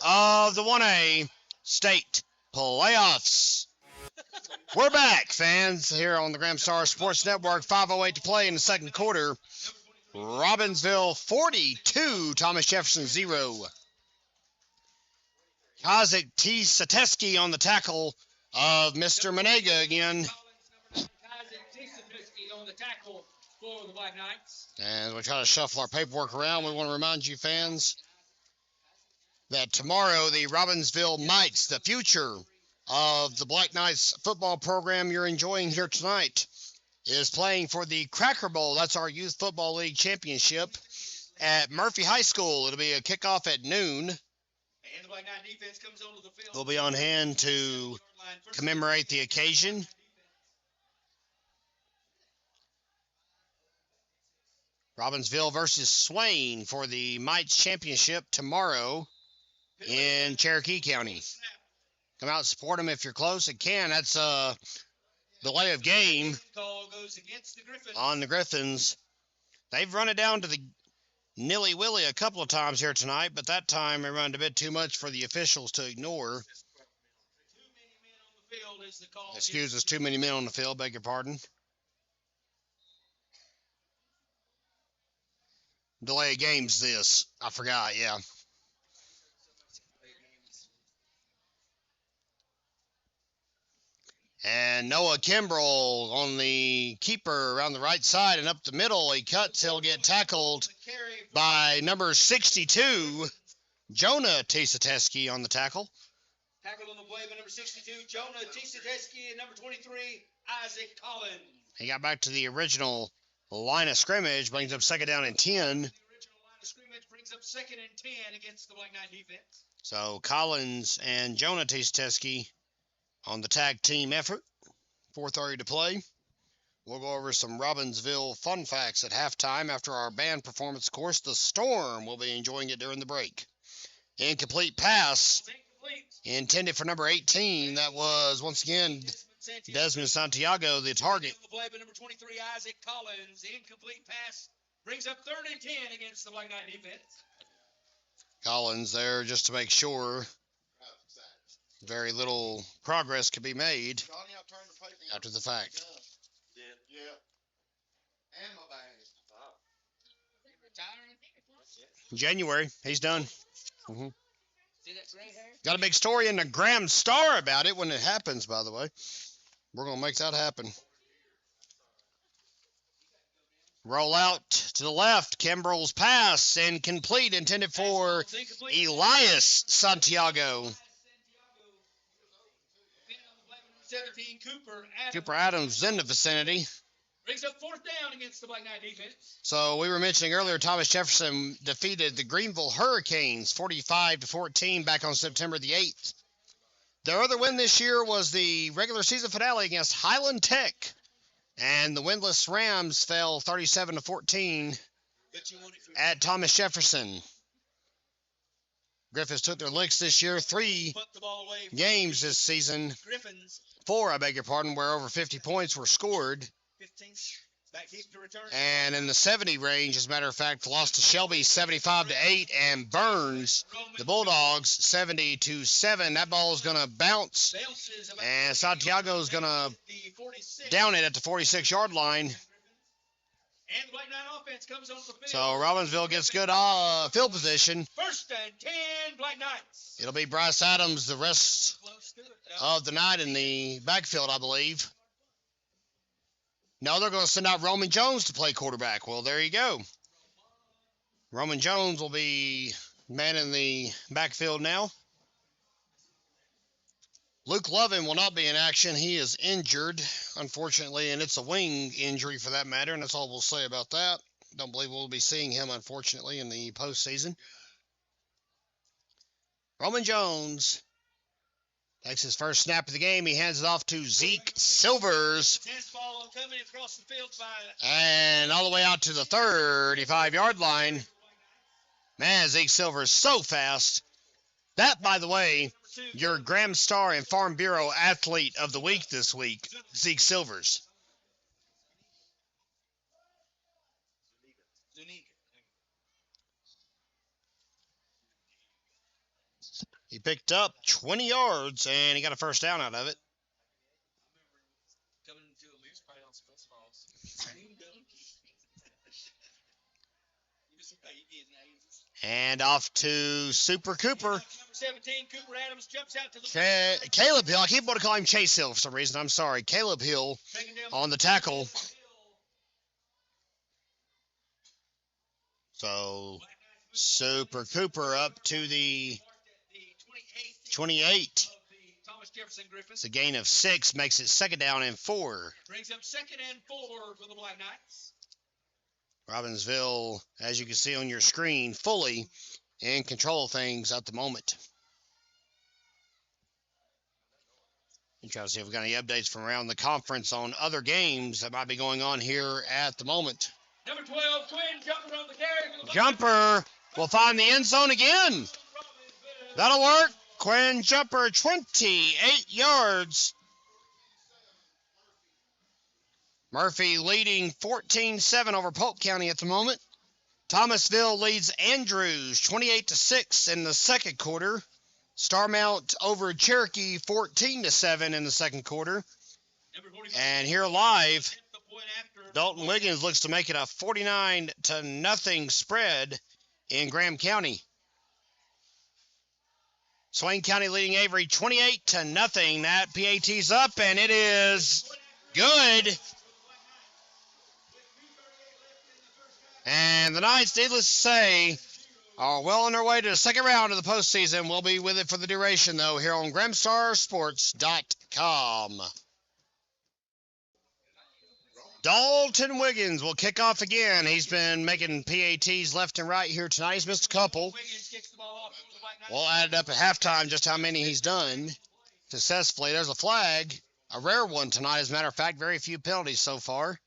of the 1A state playoffs. We're back, fans, here on the Gramstar Sports Network. 5:08 to play in the second quarter. Robbinsville 42, Thomas Jefferson 0. Kazik T. Sateski on the tackle of Mr. Manega again. On the tackle for the Black Knights. And we try to shuffle our paperwork around. We want to remind you, fans, that tomorrow the Robbinsville Knights, the future of the Black Knights football program you're enjoying here tonight, is playing for the Cracker Bowl. That's our Youth Football League championship. at Murphy High School. It'll be a kickoff at noon. And the Black Knight defense comes onto the field. We'll be on hand to commemorate the occasion. Robbinsville versus Swain for the Mites Championship tomorrow in Cherokee County. Come out and support them if you're close and can. That's a delay of game on the Gryphons. They've run it down to the nilly-willy a couple of times here tonight, but that time they run a bit too much for the officials to ignore. Excuse us, too many men on the field, beg your pardon. Delay of games this. I forgot, yeah. And Noah Kimbrell on the keeper around the right side and up the middle. He cuts. He'll get tackled by number 62, Jonah Tisateski on the tackle. Tackled on the play by number 62, Jonah Tisateski, and number 23, Isaac Collins. He got back to the original line of scrimmage, brings up second down and 10. The original line of scrimmage brings up second and 10 against the Black Knight defense. So Collins and Jonah Tisateski on the tag team effort. 4:30 to play. We'll go over some Robbinsville fun facts at halftime after our band performance. Of course, the Storm will be enjoying it during the break. Incomplete pass intended for number 18. That was, once again, Desmond Santiago, the target. The play by number 23, Isaac Collins. The incomplete pass brings up third and 10 against the Black Knight defense. Collins there just to make sure very little progress could be made after the fact. January, he's done. Got a big story in the Graham Star about it when it happens, by the way. We're going to make that happen. Roll out to the left. Kimbrell's pass incomplete, intended for Elias Santiago. 17, Cooper Adams in the vicinity. Brings up fourth down against the Black Knight defense. So we were mentioning earlier, Thomas Jefferson defeated the Greenville Hurricanes 45-14 back on September the 8th. Their other win this year was the regular season finale against Highland Tech. And the winless Rams fell 37-14 at Thomas Jefferson. Gryphons took their licks this year, 3 games this season. 4, I beg your pardon, where over 50 points were scored. And in the 70 range, as a matter of fact, lost to Shelby 75-8 and Burns, the Bulldogs, 70-7. That ball is going to bounce, and Santiago is going to down it at the 46-yard line. And the Black Knight offense comes on the field. So Robbinsville gets good field position. First and 10, Black Knights. It'll be Bryce Adams the rest of the night in the backfield, I believe. No, they're going to send out Roman Jones to play quarterback. Well, there you go. Roman Jones will be manning the backfield now. Luke Lovin will not be in action. He is injured, unfortunately, and it's a wing injury for that matter, and that's all we'll say about that. Don't believe we'll be seeing him, unfortunately, in the postseason. Roman Jones takes his first snap of the game. He hands it off to Zeke Silvers. And all the way out to the 35-yard line. Man, Zeke Silvers so fast. That, by the way, your Graham Star and Farm Bureau Athlete of the Week this week, Zeke Silvers. He picked up 20 yards, and he got a first down out of it. And off to Super Cooper. 17, Cooper Adams jumps out to the Caleb Hill. I keep wanting to call him Chase Hill for some reason. I'm sorry. Caleb Hill on the tackle. So Super Cooper up to the 28. It's a gain of 6, makes it second down and 4. Brings up second and 4 for the Black Knights. Robbinsville, as you can see on your screen, fully in control of things at the moment. And try to see if we've got any updates from around the conference on other games that might be going on here at the moment. Number 12, Twin Jumper on the carry. Jumper will find the end zone again. That'll work. Quinn Jumper, 28 yards. Murphy leading 14-7 over Polk County at the moment. Thomasville leads Andrews 28-6 in the second quarter. Starmount over Cherokee 14-7 in the second quarter. And here live, Dalton Wiggins looks to make it a 49-0 spread in Graham County. Swain County leading Avery 28-0. That PAT's up, and it is good. And the Knights, needless to say, are well on their way to the second round of the postseason. We'll be with it for the duration, though, here on GramstarSports.com. Dalton Wiggins will kick off again. He's been making PATs left and right here tonight. He's missed a couple. We'll add it up at halftime just how many he's done successfully. There's a flag, a rare one tonight, as a matter of fact. Very few penalties so far.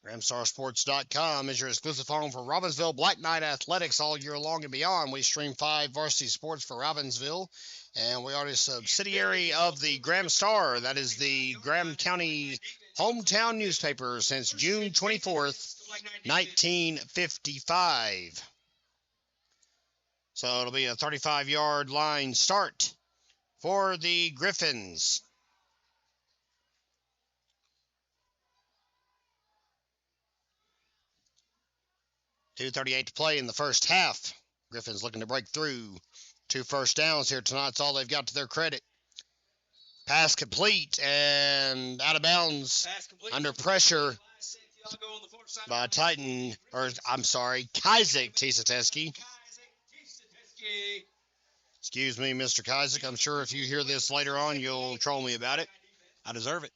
GramstarSports.com is your exclusive home for Robbinsville Black Knight Athletics all year long and beyond. We stream 5 varsity sports for Robbinsville, and we are a subsidiary of the Graham Star. That is the Graham County hometown newspaper since June 24th, 1955. So it'll be a 35-yard line start for the Gryphons. 2:38 to play in the first half. Gryphons looking to break through. 2 first downs here tonight. That's all they've got to their credit. Pass complete and out of bounds under pressure by Kaizek Tisateski. Excuse me, Mr. Kaizek. I'm sure if you hear this later on, you'll troll me about it. I deserve it.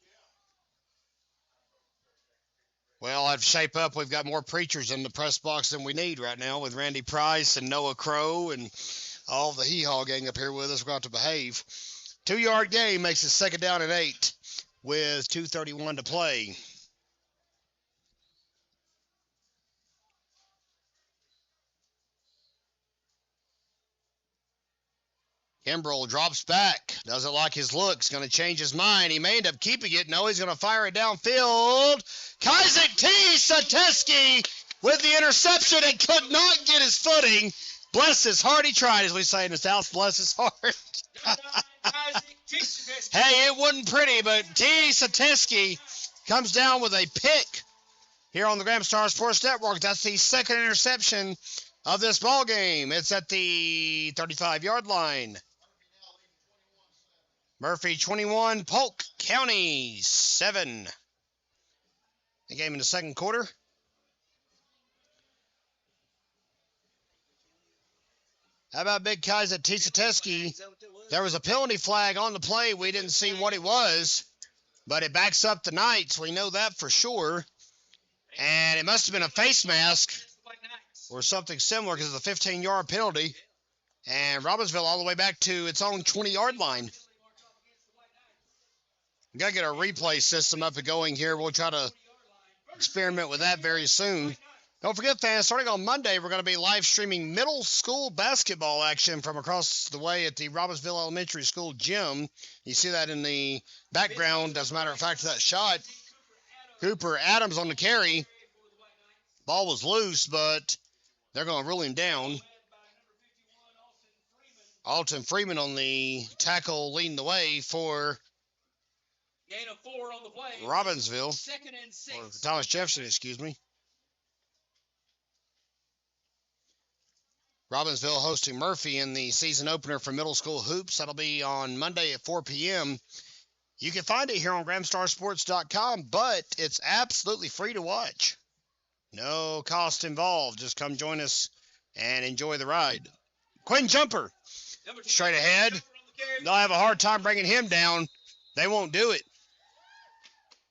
Well, I've shape up. We've got more preachers in the press box than we need right now with Randy Price and Noah Crow and all the hee-haw gang up here with us. We're going to behave. 2-yard game makes it second down and 8 with 2:31 to play. Kimbrell drops back. Doesn't like his looks. Going to change his mind. He may end up keeping it. No, he's going to fire it downfield. Kaizek Tisateski with the interception and could not get his footing. Bless his heart. He tried, as we say in the South. Bless his heart. Hey, it wasn't pretty, but Tisateski comes down with a pick here on the Graham Star Sports Network. That's the second interception of this ball game. It's at the 35-yard line. Murphy 21, Polk County 7. The game in the second quarter. How about big Kaizek Tisateski? There was a penalty flag on the play. We didn't see what it was, but it backs up the Knights. We know that for sure. And it must have been a face mask or something similar because of the 15-yard penalty. And Robbinsville all the way back to its own 20-yard line. We've got to get our replay system up and going here. We'll try to experiment with that very soon. Don't forget, fans, starting on Monday, we're going to be live streaming middle school basketball action from across the way at the Robbinsville Elementary School gym. You see that in the background, as a matter of fact, of that shot. Cooper Adams on the carry. Ball was loose, but they're going to rule him down. Alton Freeman on the tackle leading the way for Gain of 4 on the play. Robbinsville. Second and 6. Or Thomas Jefferson, excuse me. Robbinsville hosting Murphy in the season opener for middle school hoops. That'll be on Monday at 4 p.m. You can find it here on GramstarSports.com, but it's absolutely free to watch. No cost involved. Just come join us and enjoy the ride. Quinn Jumper, straight ahead. They'll have a hard time bringing him down. They won't do it.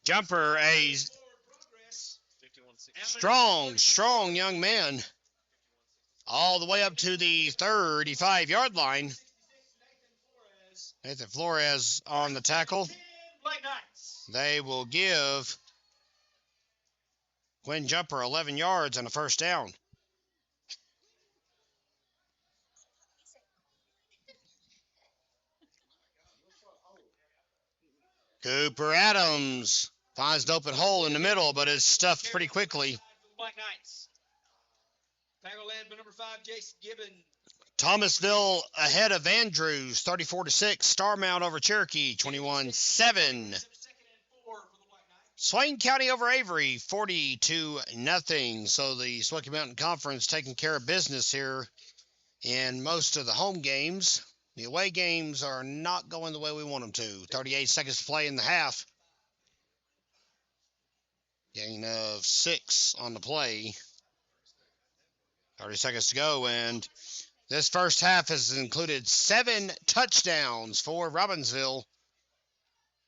Jumper, a Strong young man. All the way up to the 35-yard line. Nathan Flores on the tackle. They will give Quinn Jumper 11 yards and a first down. Cooper Adams finds an open hole in the middle, but is stuffed pretty quickly. Black Knights. Tackle led by number 5, Jason Gibbon. Thomasville ahead of Andrews, 34-6. Starmount over Cherokee, 21-7. Swain County over Avery, 40-0. So the Smoky Mountain Conference taking care of business here in most of the home games. The away games are not going the way we want them to. 38 seconds to play in the half. Gain of 6 on the play. 30 seconds to go, and this first half has included 7 touchdowns for Robbinsville.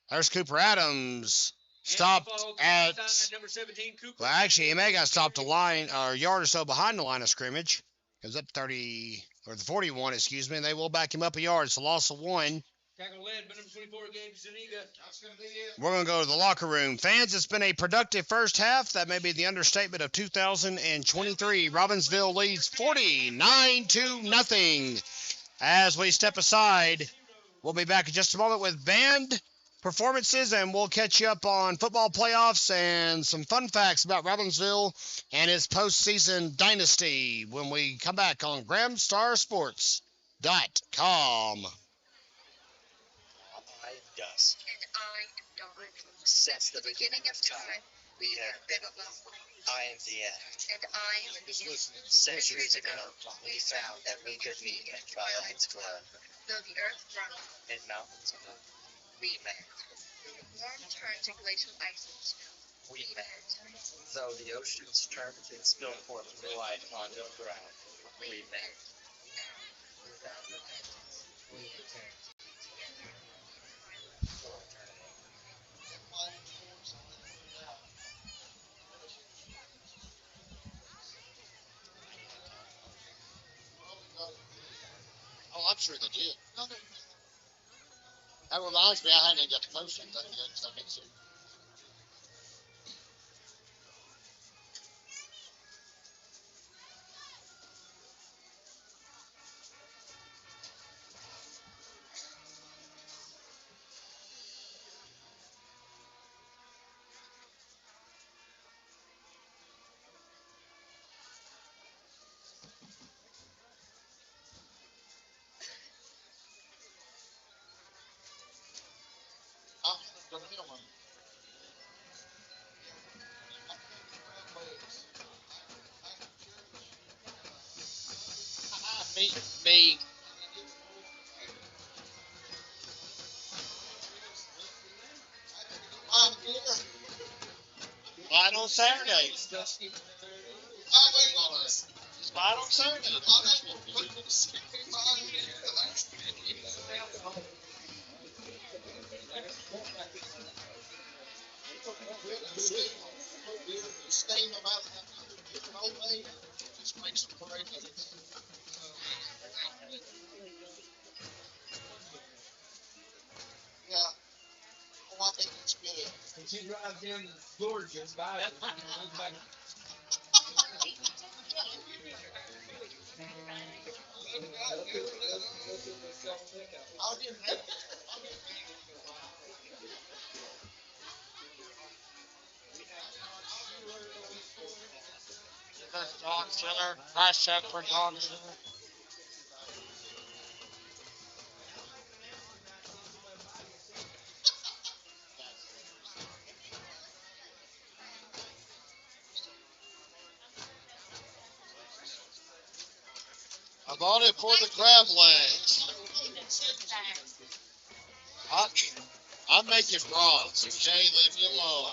There's Cooper Adams. Stopped at, number 17, Cooper. well, actually, he may have got stopped a yard or so behind the line of scrimmage. Goes up 41, and they will back him up a yard. It's a loss of 1. Tackle led by number 24, Gabe Zuniga. We're going to go to the locker room. Fans, it's been a productive first half. That may be the understatement of 2023. Robbinsville leads 49-0. As we step aside, we'll be back in just a moment with band performances, and we'll catch you up on football playoffs and some fun facts about Robbinsville and its postseason dynasty when we come back on GramStarSports.com. Dust. And I am Dawn. Since the beginning of time, we have been alone. I am the end. And I am the end. Centuries ago, we found that we could meet in twilight's glow. Though the earth groaned and mountains moved, we met. Though the warm turned to glacial ice and snow, we met. Though the oceans turned and spilled forth new light onto the ground, we met. Without repentance, we intend to be together. Oh, I'm sure they did. That reminds me, I hadn't got the motion done yet, so I can see. Me. I'm here. Slide on Saturday. Slide on Saturday. Just make some parade. Yeah. Oh, I think it's good. And she drives down to Georgia. By it. I'll get it. That's John Center. Nice shot for John Center. I bought it for the crab legs. I'm making bras, okay? Leave me alone.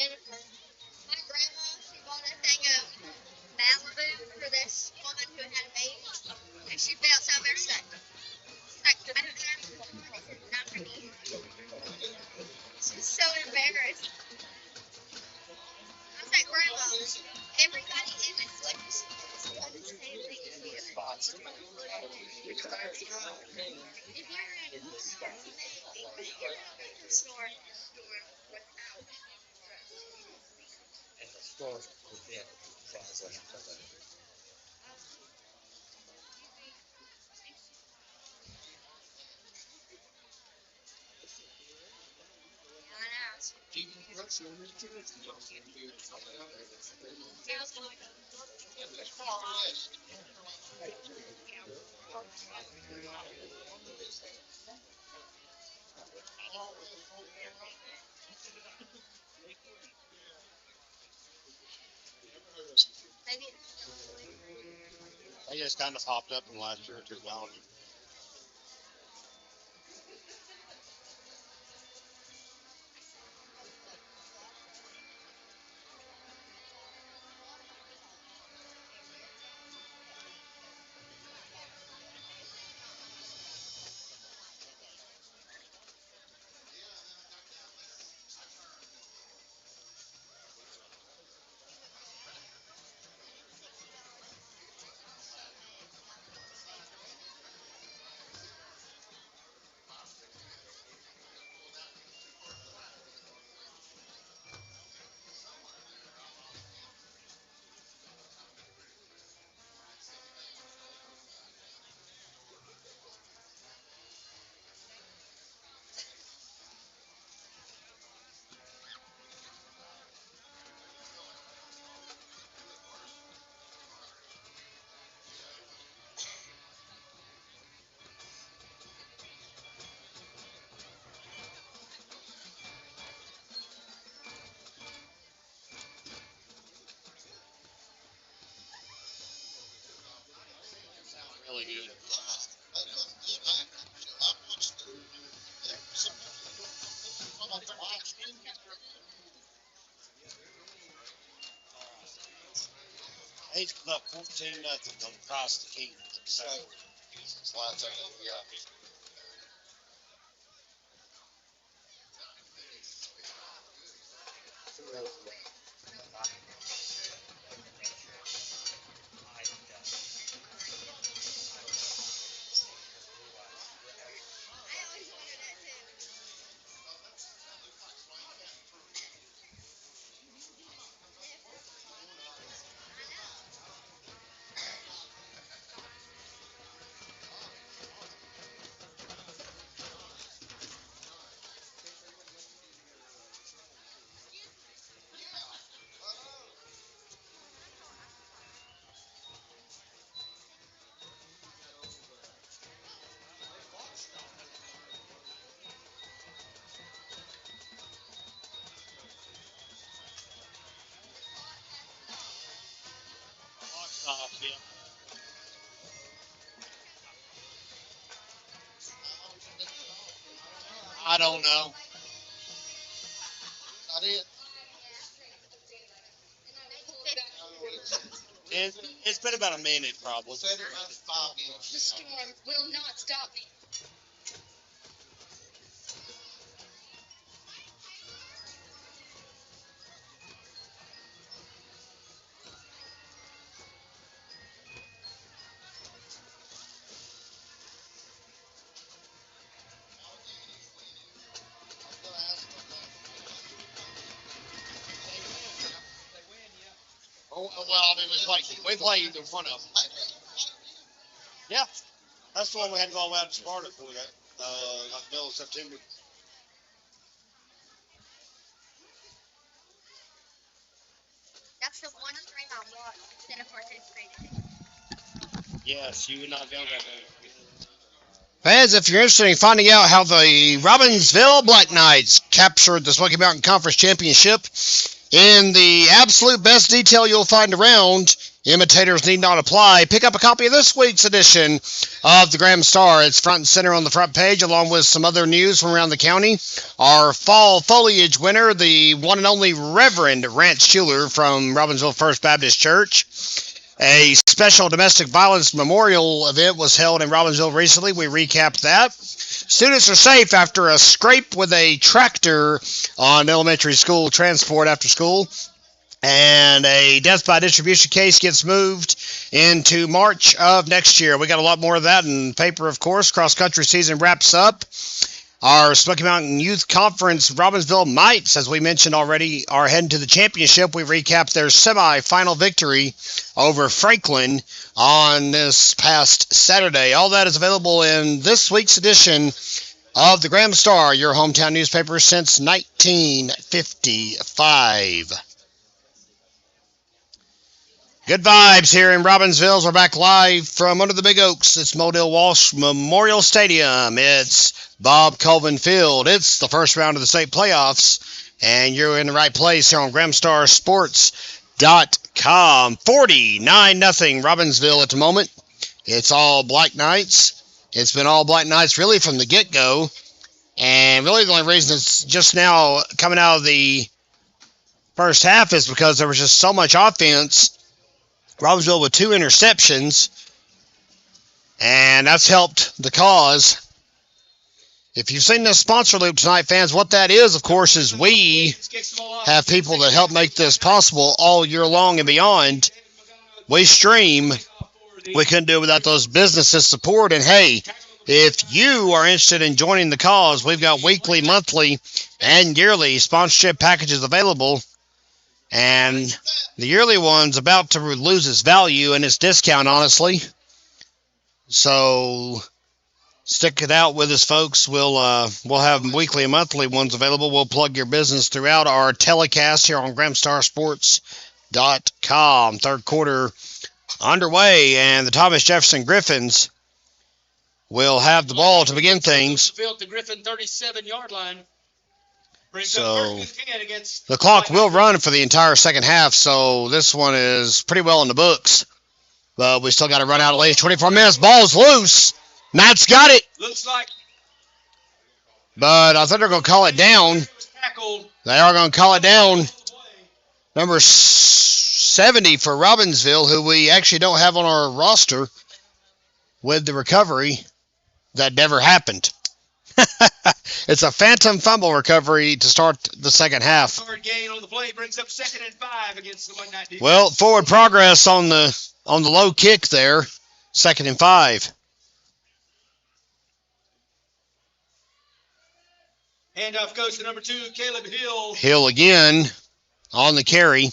Jennifer, my grandma, she bought a thing of Malibu for this woman who had a baby, and should be outside there second. Like, I don't know. Not for me. She's so embarrassed. I was like, Grandma, everybody in this place is on the same thing as you. If you're in the store without. They just kind of popped up in the last year or two. Really good. He's up 14-0 across the key. So, yeah. Yeah. I don't know. Not it. It's been about a minute, probably. The storm will not stop me. Oh, well, I mean, we played in front of them. Yeah, that's the one we had to go out to Sparta for that, like middle of September. That's the one stream I watched instead of participating. Yes, you would not go that way. Fans, if you're interested in finding out how the Robbinsville Black Knights captured the Smoky Mountain Conference Championship in the absolute best detail you'll find around, imitators need not apply. Pick up a copy of this week's edition of the Graham Star. It's front and center on the front page, along with some other news from around the county. Our fall foliage winner, the one and only Reverend Rance Schuler from Robbinsville First Baptist Church. A special domestic violence memorial event was held in Robbinsville recently. We recapped that. Students are safe after a scrape with a tractor on elementary school transport after school. And a death by distribution case gets moved into March of next year. We got a lot more of that in paper, of course. Cross-country season wraps up. Our Smoky Mountain Youth Conference Robbinsville Knights, as we mentioned already, are heading to the championship. We recapped their semi-final victory over Franklin on this past Saturday. All that is available in this week's edition of the Graham Star, your hometown newspaper since 1955. Good vibes here in Robbinsville. We're back live from under the big oaks. It's Modell Walsh Memorial Stadium. It's Bob Colvin Field. It's the first round of the state playoffs, and you're in the right place here on GrahamStarSports.com. 49-0 Robbinsville at the moment. It's all Black Knights. It's been all Black Knights really from the get-go, and really the only reason it's just now coming out of the first half is because there was just so much offense. Robbinsville with 2 interceptions, and that's helped the cause. If you've seen this sponsor loop tonight, fans, what that is, of course, is we have people that help make this possible all year long and beyond. We stream. We couldn't do it without those businesses' support. And, hey, if you are interested in joining the cause, we've got weekly, monthly, and yearly sponsorship packages available. And the yearly one's about to lose its value and its discount, honestly. So stick it out with us, folks. We'll have weekly and monthly ones available. We'll plug your business throughout our telecast here on GrahamStarSports.com. Third quarter underway, and the Thomas Jefferson Gryphons will have the ball to begin things. The Griffin 37-yard line. So the clock will run for the entire second half, so this one is pretty well in the books. But we still got to run out at least 24 minutes. Ball's loose. Matt's got it. Looks like. But I think they're going to call it down. They are going to call it down. Number 70 for Robbinsville, who we actually don't have on our roster with the recovery. That never happened. It's a phantom fumble recovery to start the second half. Third gain on the play brings up 2nd and 5 against the White Knight defense. Well, forward progress on the low kick there. 2nd and 5. Handoff goes to number 2, Caleb Hill. Hill again on the carry.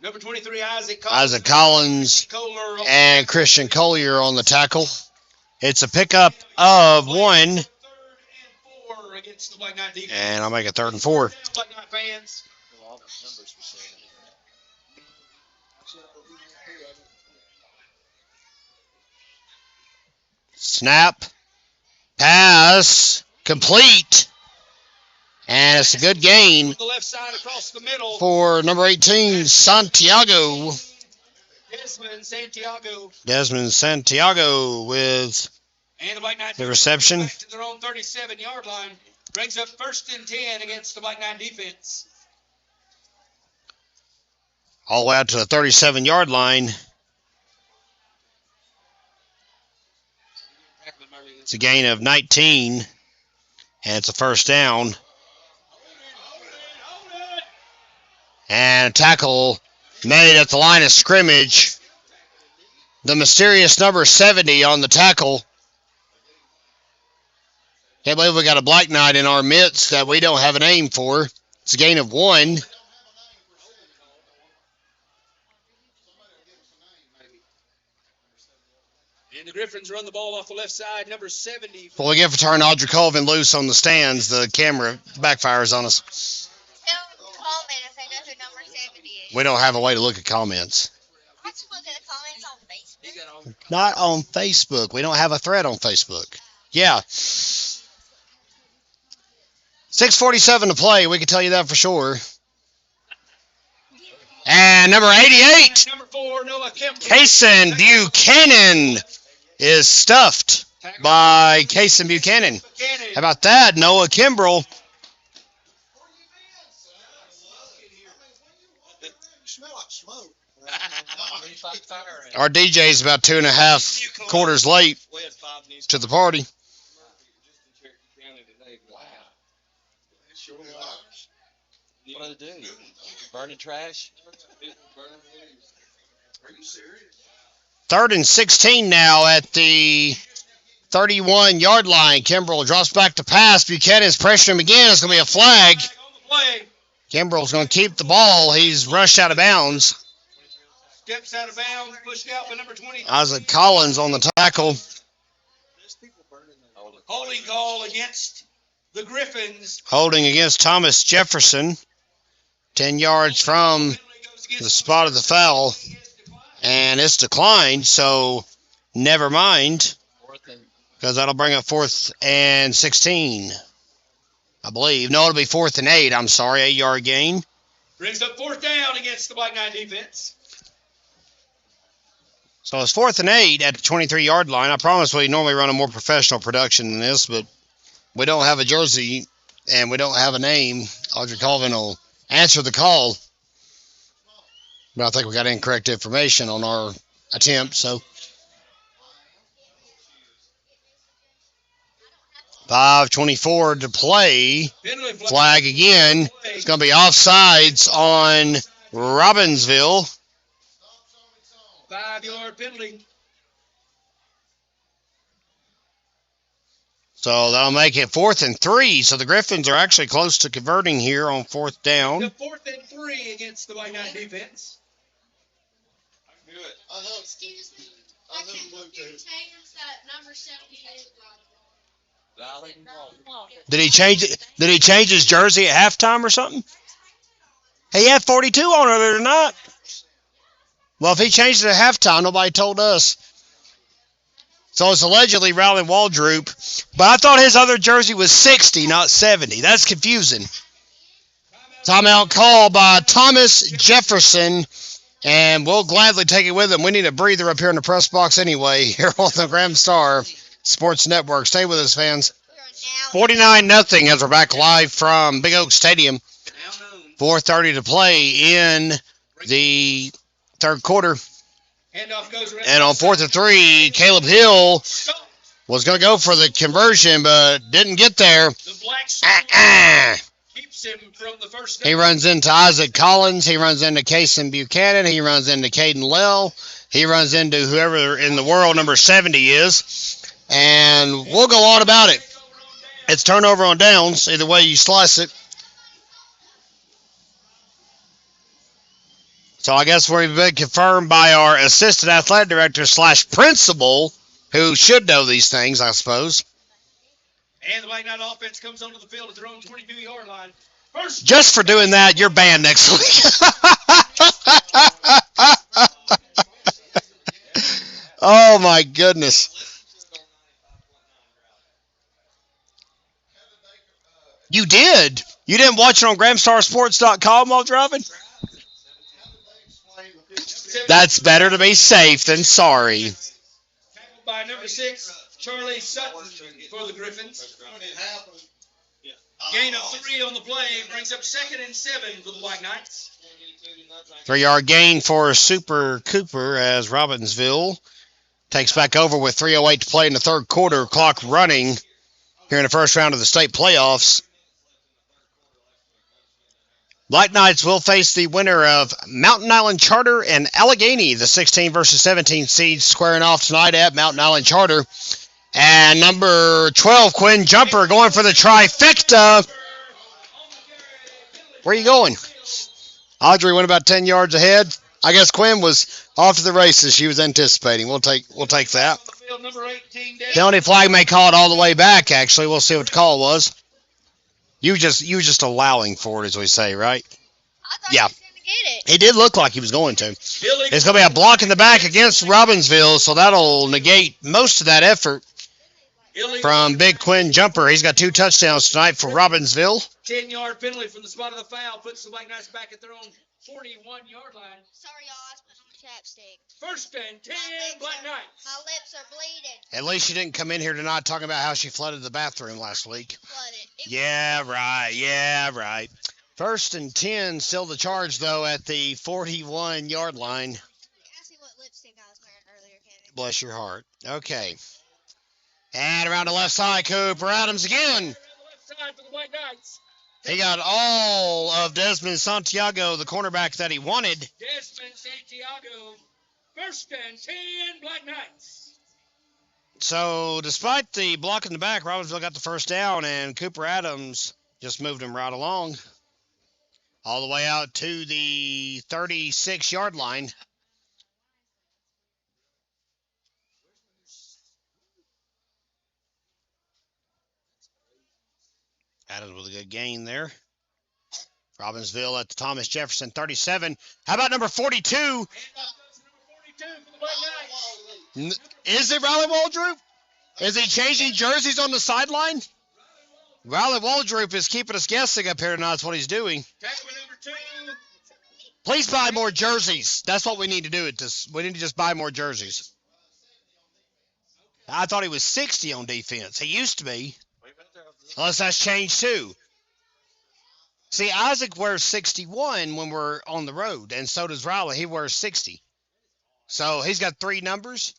Number 23, Isaac Collins and Christian Collier on the tackle. It's a pickup of 1. 3rd and 4 against the Black Knight defense. And I'll make it 3rd and 4. Black Knight fans. Snap. Pass. Complete. And it's a good gain The left side across the middle. for number 18, Santiago. Desmond Santiago with And the Black Knight the reception. back to their own 37-yard line. Brings up 1st and 10 against the Black Knight defense. All the way out to the 37-yard line. It's a gain of 19, and it's a first down. And a tackle made at the line of scrimmage. The mysterious number 70 on the tackle. Can't believe we got a Black Knight in our midst that we don't have a name for. It's a gain of 1. And the Griffins run the ball off the left side. Number 70. Well, we get for turn Audrey Colvin loose on the stands. The camera backfires on us. We don't have a way to look at comments. Let's look at the comments on Facebook. Not on Facebook. We don't have a thread on Facebook. Yeah. 6:47 to play. We can tell you that for sure. And number 88, Number 4, Noah Kemp. Kason Buchanan is stuffed by Kason Buchanan. How about that? Noah Kimbrell Our DJ's about 2.5 quarters late to the party. What do they do? Burning trash? 3rd and 16 now at the 31-yard line. Kimbrell drops back to pass. Buchanan's pressuring him again. It's going to be a flag. Kimbrell's going to keep the ball. He's rushed out of bounds. Steps out of bounds, pushed out by number 20. Isaac Collins on the tackle. Holding call against the Gryphons. Holding against Thomas Jefferson. 10 yards from the spot of the foul. And it's declined, so never mind. Because that'll bring up 4th and 16, I believe. No, it'll be 4th and 8. I'm sorry, 8-yard gain. Brings up 4th down against the Black Knight defense. So it's 4th and 8 at the 23-yard line. I promise we normally run a more professional production than this, but we don't have a jersey and we don't have a name. Audrey Colvin will answer the call. But I think we got incorrect information on our attempt, so. 5:24 to play. Flag again. It's going to be offsides on Robbinsville. 5-yard penalty. So that'll make it 4th and 3. So the Gryphons are actually close to converting here on 4th down. 4th and 3 against the Black Knight defense. Excuse me. I can't do Taylor's that number 78. Did he change his jersey at halftime or something? He had 42 on it or not? Well, if he changed it at halftime, nobody told us. So it's allegedly Rowland Waldroup. But I thought his other jersey was 60, not 70. That's confusing. Timeout call by Thomas Jefferson. And we'll gladly take it with him. We need a breather up here in the press box anyway, here on the Graham Star Sports Network. Stay with us, fans. 49-0 as we're back live from Big Oak Stadium. 4:30 to play in the third quarter. And on 4th and 3, Caleb Hill was going to go for the conversion, but didn't get there. Keeps him from the first. He runs into Isaac Collins. He runs into Kason Buchanan. He runs into Caden Lell. He runs into whoever in the world number 70 is. And we'll go on about it. It's turnover on downs, either way you slice it. So I guess we've been confirmed by our assistant athletic director / principal, who should know these things, I suppose. And the Black Knight offense comes onto the field at their own 22-yard line. Just for doing that, you're banned next week. Oh, my goodness. You did? You didn't watch it on GrahamStarSports.com while driving? That's better to be safe than sorry. Tackled by number 6, Charlie Sutton for the Gryphons. Gain of 3 on the play brings up 2nd and 7 for the Black Knights. 3-yard gain for Super Cooper as Robbinsville takes back over with 3:08 to play in the third quarter. Clock running here in the first round of the state playoffs. Black Knights will face the winner of Mountain Island Charter and Allegheny, the 16 versus 17 seeds, squaring off tonight at Mountain Island Charter. And number 12, Quinn Jumper, going for the trifecta. Where are you going? Audrey went about 10 yards ahead. I guess Quinn was off to the races she was anticipating. We'll take that. Penalty flag may call it all the way back, actually. We'll see what the call was. You just allowing for it, as we say, right? Yeah. He did look like he was going to. It's going to be a block in the back against Robbinsville, so that'll negate most of that effort from Big Quinn Jumper. He's got 2 touchdowns tonight for Robbinsville. 10-yard penalty from the spot of the foul puts the Black Knights back at their own 41-yard line. Sorry, y'all. I spit on my chapstick. 1st and 10, Black Knights. My lips are bleeding. At least she didn't come in here tonight talking about how she flooded the bathroom last week. Flooded. Yeah, right. 1st and 10, still the charge, though, at the 41-yard line. Ask me what Bless your heart. Okay. And around the left side, Cooper Adams again. Left side for the Black Knights. He got all of Desmond Santiago, the cornerback that he wanted. Desmond Santiago, 1st and 10, Black Knights. So, despite the block in the back, Robbinsville got the first down, and Cooper Adams just moved him right along. All the way out to the 36-yard line. Adams with a good gain there. Robbinsville at the Thomas Jefferson 37. How about number 42? And off goes number 42 for the Black Knights. Is it Riley Waldrop? Is he changing jerseys on the sideline? Riley Waldrop is keeping us guessing up here tonight. That's what he's doing. Tackle number 2. Please buy more jerseys. That's what we need to do. We need to just buy more jerseys. I thought he was 60 on defense. He used to be. Unless that's changed too. See, Isaac wears 61 when we're on the road, and so does Riley. He wears 60. So he's got 3 numbers.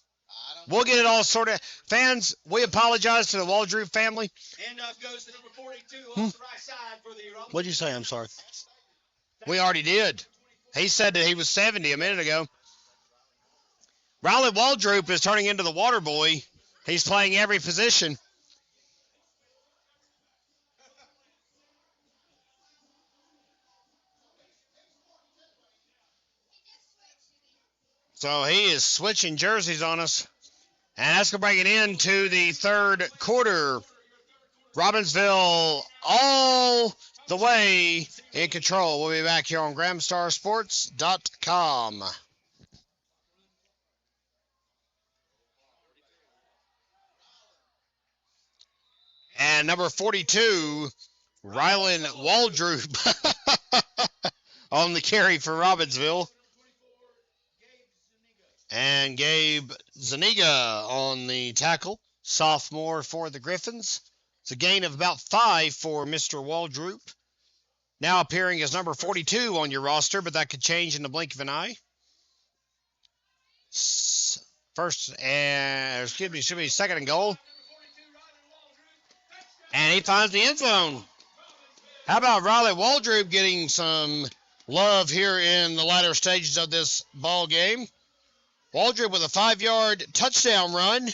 We'll get it all sorted. Fans, we apologize to the Waldrop family. Handoff goes to number 42 on the right side for the What'd you say? I'm sorry. We already did. He said that he was 70 a minute ago. Riley Waldrop is turning into the water boy. He's playing every position. So he is switching jerseys on us. And that's going to bring it into the third quarter. Robbinsville all the way in control. We'll be back here on GramstarSports.com. And number 42, Rylan Waldrop on the carry for Robbinsville. And Gabe Zuniga on the tackle, sophomore for the Gryphons. It's a gain of about 5 for Mr. Waldrop. Now appearing as number 42 on your roster, but that could change in the blink of an eye. Second and goal. And he finds the end zone. How about Riley Waldrop getting some love here in the latter stages of this ball game? Waldrop with a 5-yard touchdown run.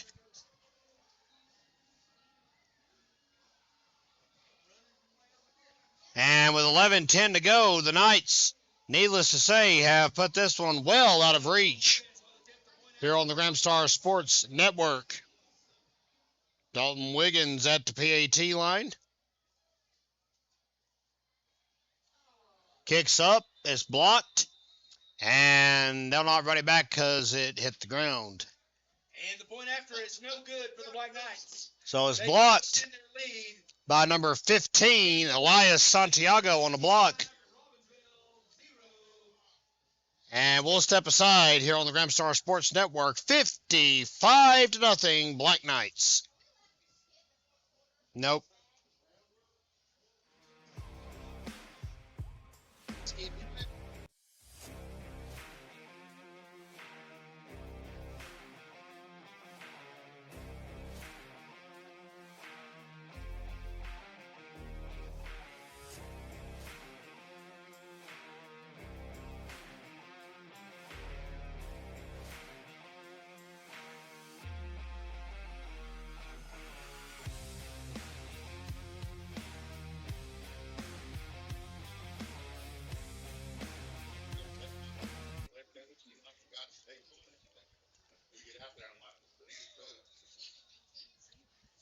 And with 11:10 to go, the Knights, needless to say, have put this one well out of reach here on the Gramstar Sports Network. Dalton Wiggins at the PAT line. Kicks up, it's blocked. And they'll not run it back because it hit the ground. And the point after it's no good for the Black Knights. So it's blocked by number 15, Elias Santiago on the block. And we'll step aside here on the Gramstar Sports Network. 55-0, Black Knights. Nope.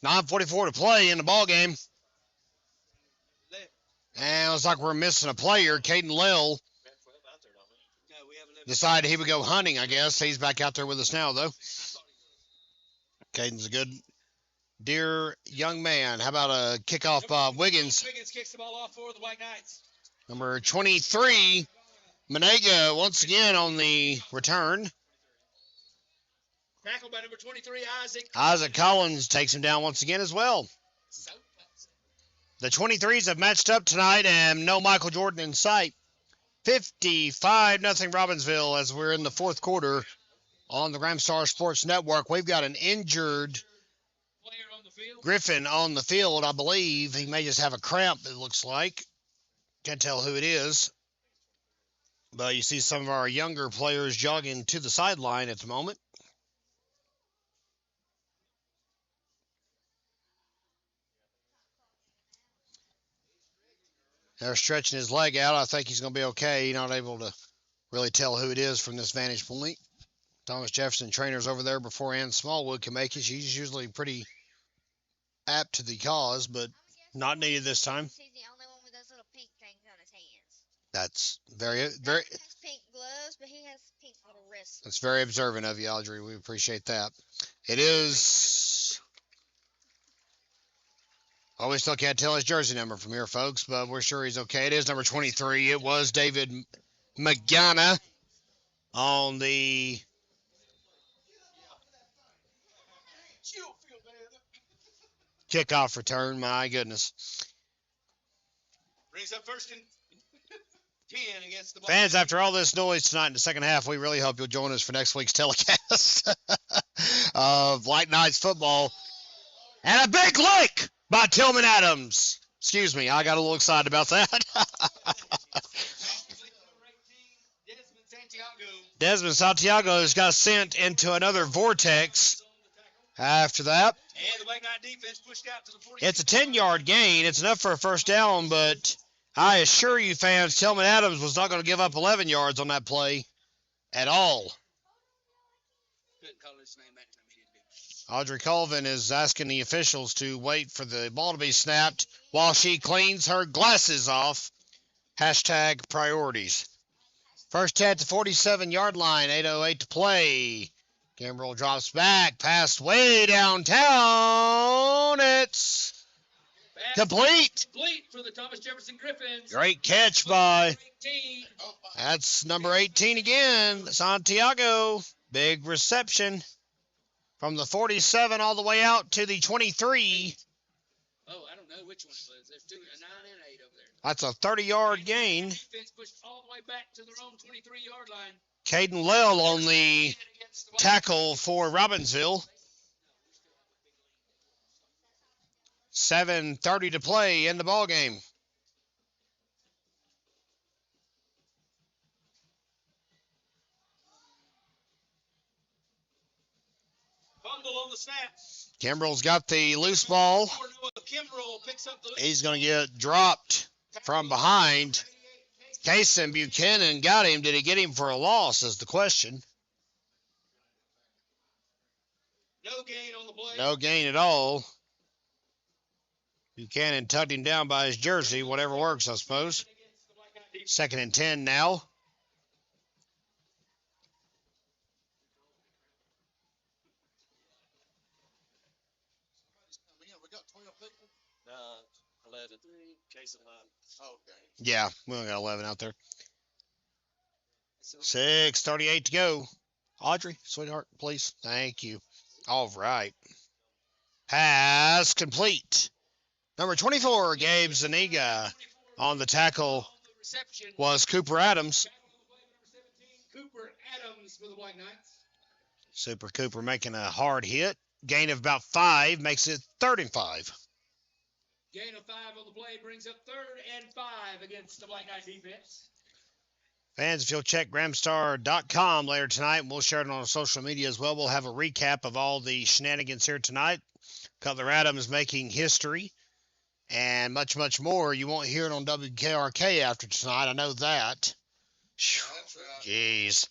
.9:44 to play in the ball game. And it looks like we're missing a player. Caden Lell decided he would go hunting, I guess. He's back out there with us now, though. Caden's a good, dear young man. How about a kickoff by Wiggins? Wiggins kicks the ball off for the Black Knights. Number 23, Manega, once again on the return. Tackled by number 23, Isaac. Isaac Collins takes him down once again as well. The 23s have matched up tonight and no Michael Jordan in sight. 55-0 Robbinsville as we're in the fourth quarter on the Gramstar Sports Network. We've got an injured Player on the field. Griffin on the field, I believe. He may just have a cramp, it looks like. Can't tell who it is. But you see some of our younger players jogging to the sideline at the moment. They're stretching his leg out. I think he's going to be okay. You're not able to really tell who it is from this vantage point. Thomas Jefferson trainers over there before Ann Smallwood can make it. She's usually pretty apt to the cause, but not needed this time. He's the only one with those little pink things on his hands. That's very He has pink gloves, but he has pink little wrists. That's very observant of you, Audrey. We appreciate that. It is. Oh, we still can't tell his jersey number from here, folks, but we're sure he's okay. It is number 23. It was David McGanna on the kickoff return. My goodness. Brings up first and 10 against the Fans, after all this noise tonight in the second half, we really hope you'll join us for next week's telecast of Black Knights football. And a big lick by Tillman Adams. Excuse me, I got a little excited about that. Desmond Santiago has got sent into another vortex after that. And the Black Knight defense pushed out to the 40. It's a 10-yard gain. It's enough for a first down, but I assure you, fans, Tillman Adams was not going to give up 11 yards on that play at all. Couldn't call his name that time. He didn't do it. Audrey Colvin is asking the officials to wait for the ball to be snapped while she cleans her glasses off. Hashtag priorities. First at the 47-yard line, 8:08 to play. Gambrel drops back, pass way downtown. It's complete. Complete for the Thomas Jefferson Gryphons. Great catch by, 18. that's number 18 again, Santiago. Big reception from the 47 all the way out to the 23. Oh, I don't know which one it was. There's two, a 9 and 8 over there. That's a 30-yard gain. Defense pushed all the way back to their own 23-yard line. Caden Lell on the tackle for Robbinsville. 7:30 to play in the ball game. Fumble on the snap. Kimbrell's got the loose ball. Kimbrell picks up the He's going to get dropped from behind. Kason Buchanan got him. Did he get him for a loss is the question. no gain on the play. No gain at all. Buchanan tugged him down by his jersey. Whatever works, I suppose. 2nd and 10 now. We got 12 people? 11. Case of 9. Oh, okay. Yeah, we only got 11 out there. 6:38 to go. Audrey, sweetheart, please. Thank you. All right. Pass complete. Number 24, Gabe Zuniga. On the tackle was Cooper Adams. Cooper Adams for the Black Knights. Super Cooper making a hard hit. Gain of about 5 makes it 3rd and 5. Gain of 5 on the play brings up 3rd and 5 against the Black Knight defense. Fans, if you'll check Gramstar.com later tonight, and we'll share it on our social media as well. We'll have a recap of all the shenanigans here tonight. Cutler Adams making history and much, much more. You won't hear it on WKRK after tonight. I know that. Jeez.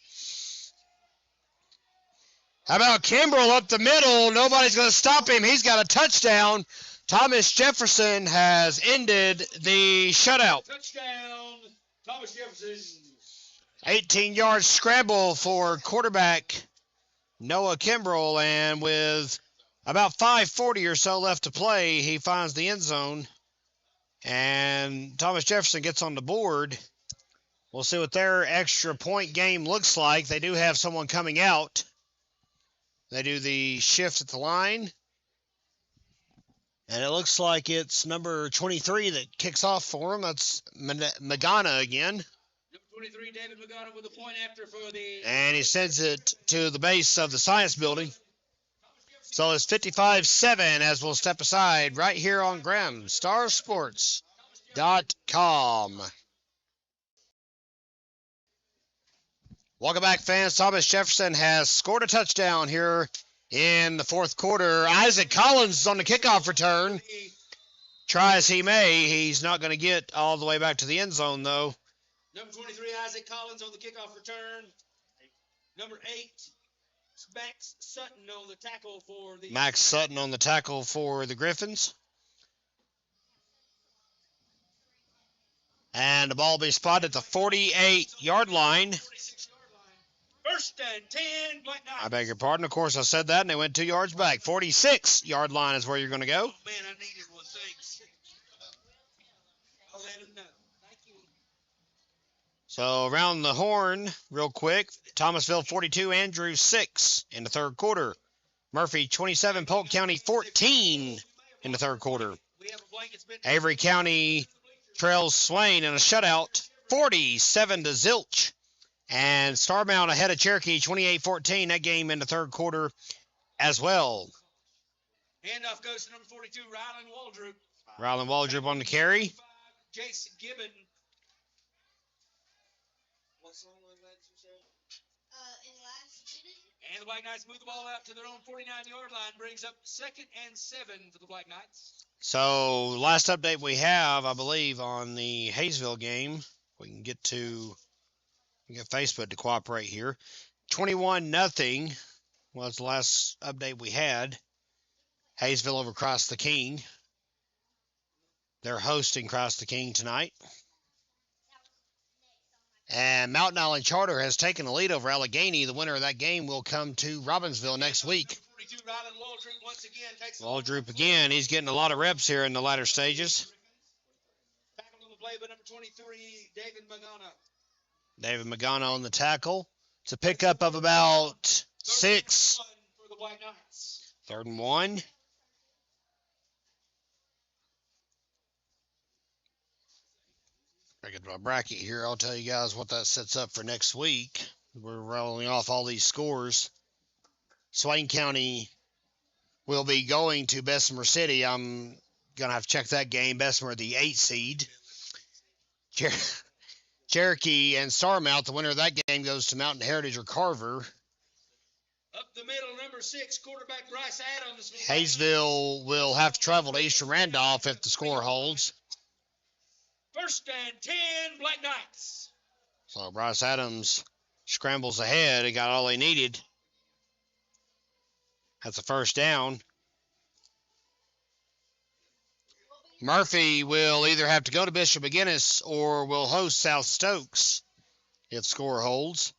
How about Kimbrell up the middle? Nobody's going to stop him. He's got a touchdown. Thomas Jefferson has ended the shutout. Touchdown, Thomas Jefferson. 18-yard scramble for quarterback Noah Kimbrell, and with about 5:40 or so left to play, he finds the end zone, and Thomas Jefferson gets on the board. We'll see what their extra point game looks like. They do have someone coming out. They do the shift at the line, and it looks like it's number 23 that kicks off for him. That's Magana again. Number 23, David Magana with a point after for the... And he sends it to the base of the Science Building. So it's 55-7 as we'll step aside right here on GramStarSports.com. Welcome back, fans. Thomas Jefferson has scored a touchdown here in the fourth quarter. Isaac Collins is on the kickoff return. Try as he may, he's not going to get all the way back to the end zone, though. Number 23, Isaac Collins on the kickoff return. Number 8, Max Sutton on the tackle for the... Max Sutton on the tackle for the Gryphons. And the ball will be spotted at the 48-yard line. First and 10, Black Knights. I beg your pardon. Of course, I said that, and they went 2 yards back. 46-yard line is where you're going to go. Man, I needed one. Thanks. I'll let him know. Thank you. So around the horn, real quick. Thomasville 42, Andrews 6 in the third quarter. Murphy 27, Polk County 14 in the third quarter. Avery County trails Swain in a shutout, 47-0. And Starmount ahead of Cherokee, 28-14. That game in the third quarter as well. Handoff goes to number 42, Rylan Waldrop. Rylan Waldrop on the carry. Jason Gibbon. And the Black Knights move the ball out to their own 49-yard line, brings up 2nd and 7 for the Black Knights. So last update we have, I believe, on the Hayesville game, we can get Facebook to cooperate here. 21-0 was the last update we had. Hayesville over Cross the King. They're hosting Cross the King tonight. And Mountain Island Charter has taken the lead over Allegheny. The winner of that game will come to Robbinsville next week. Waldrop again, he's getting a lot of reps here in the latter stages. Tackle on the play by number 23, David Magana. David Magana on the tackle. It's a pickup of about 6. For the Black Knights. 3rd and 1. I get my bracket here. I'll tell you guys what that sets up for next week. We're rolling off all these scores. Swain County will be going to Bessemer City. I'm going to have to check that game. Bessemer, the 8 seed. Cherokee and Starmount, the winner of that game goes to Mountain Heritage or Carver. Up the middle, number 6, quarterback Bryce Adams. Hayesville will have to travel to Eastern Randolph if the score holds. 1st and 10, Black Knights. So Bryce Adams scrambles ahead. He got all he needed. That's a first down. Murphy will either have to go to Bishop McGinnis or will host South Stokes if score holds.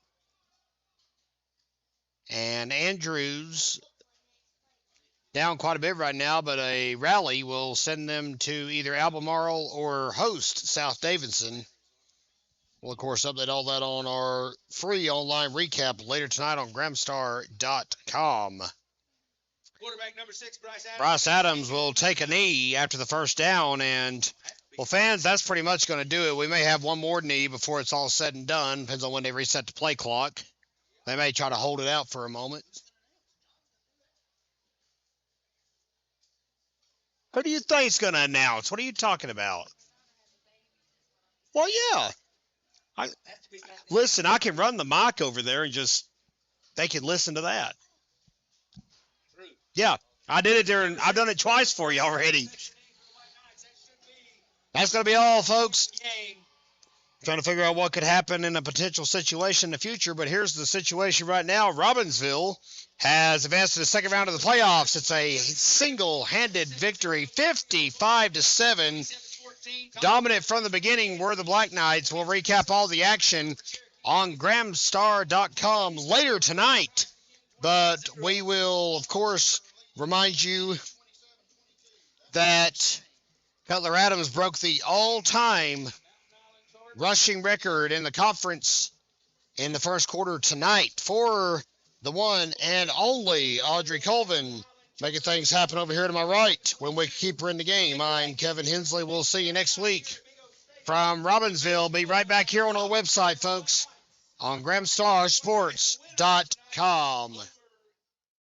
And Andrews down quite a bit right now, but a rally will send them to either Albemarle or host South Davidson. We'll, of course, update all that on our free online recap later tonight on GramStar.com. Quarterback number 6, Bryce Adams. Bryce Adams will take a knee after the first down, and, well, fans, that's pretty much going to do it. We may have one more knee before it's all said and done. Depends on when they reset the play clock. They may try to hold it out for a moment. Who do you think's going to announce? What are you talking about? Well, yeah. Listen, I can run the mic over there and they can listen to that. Yeah, I did it I've done it twice for you already. That's going to be all, folks. Trying to figure out what could happen in a potential situation in the future, but here's the situation right now. Robbinsville has advanced to the second round of the playoffs. It's a single-handed victory, 55-7. Dominant from the beginning were the Black Knights. We'll recap all the action on GramStar.com later tonight. But we will, of course, remind you that Cutler Adams broke the all-time rushing record in the conference in the first quarter tonight for the one and only Audrey Colvin, making things happen over here to my right when we keep her in the game. I'm Kevin Hensley. We'll see you next week. from Robbinsville. Be right back here on our website, folks, on GramstarSports.com.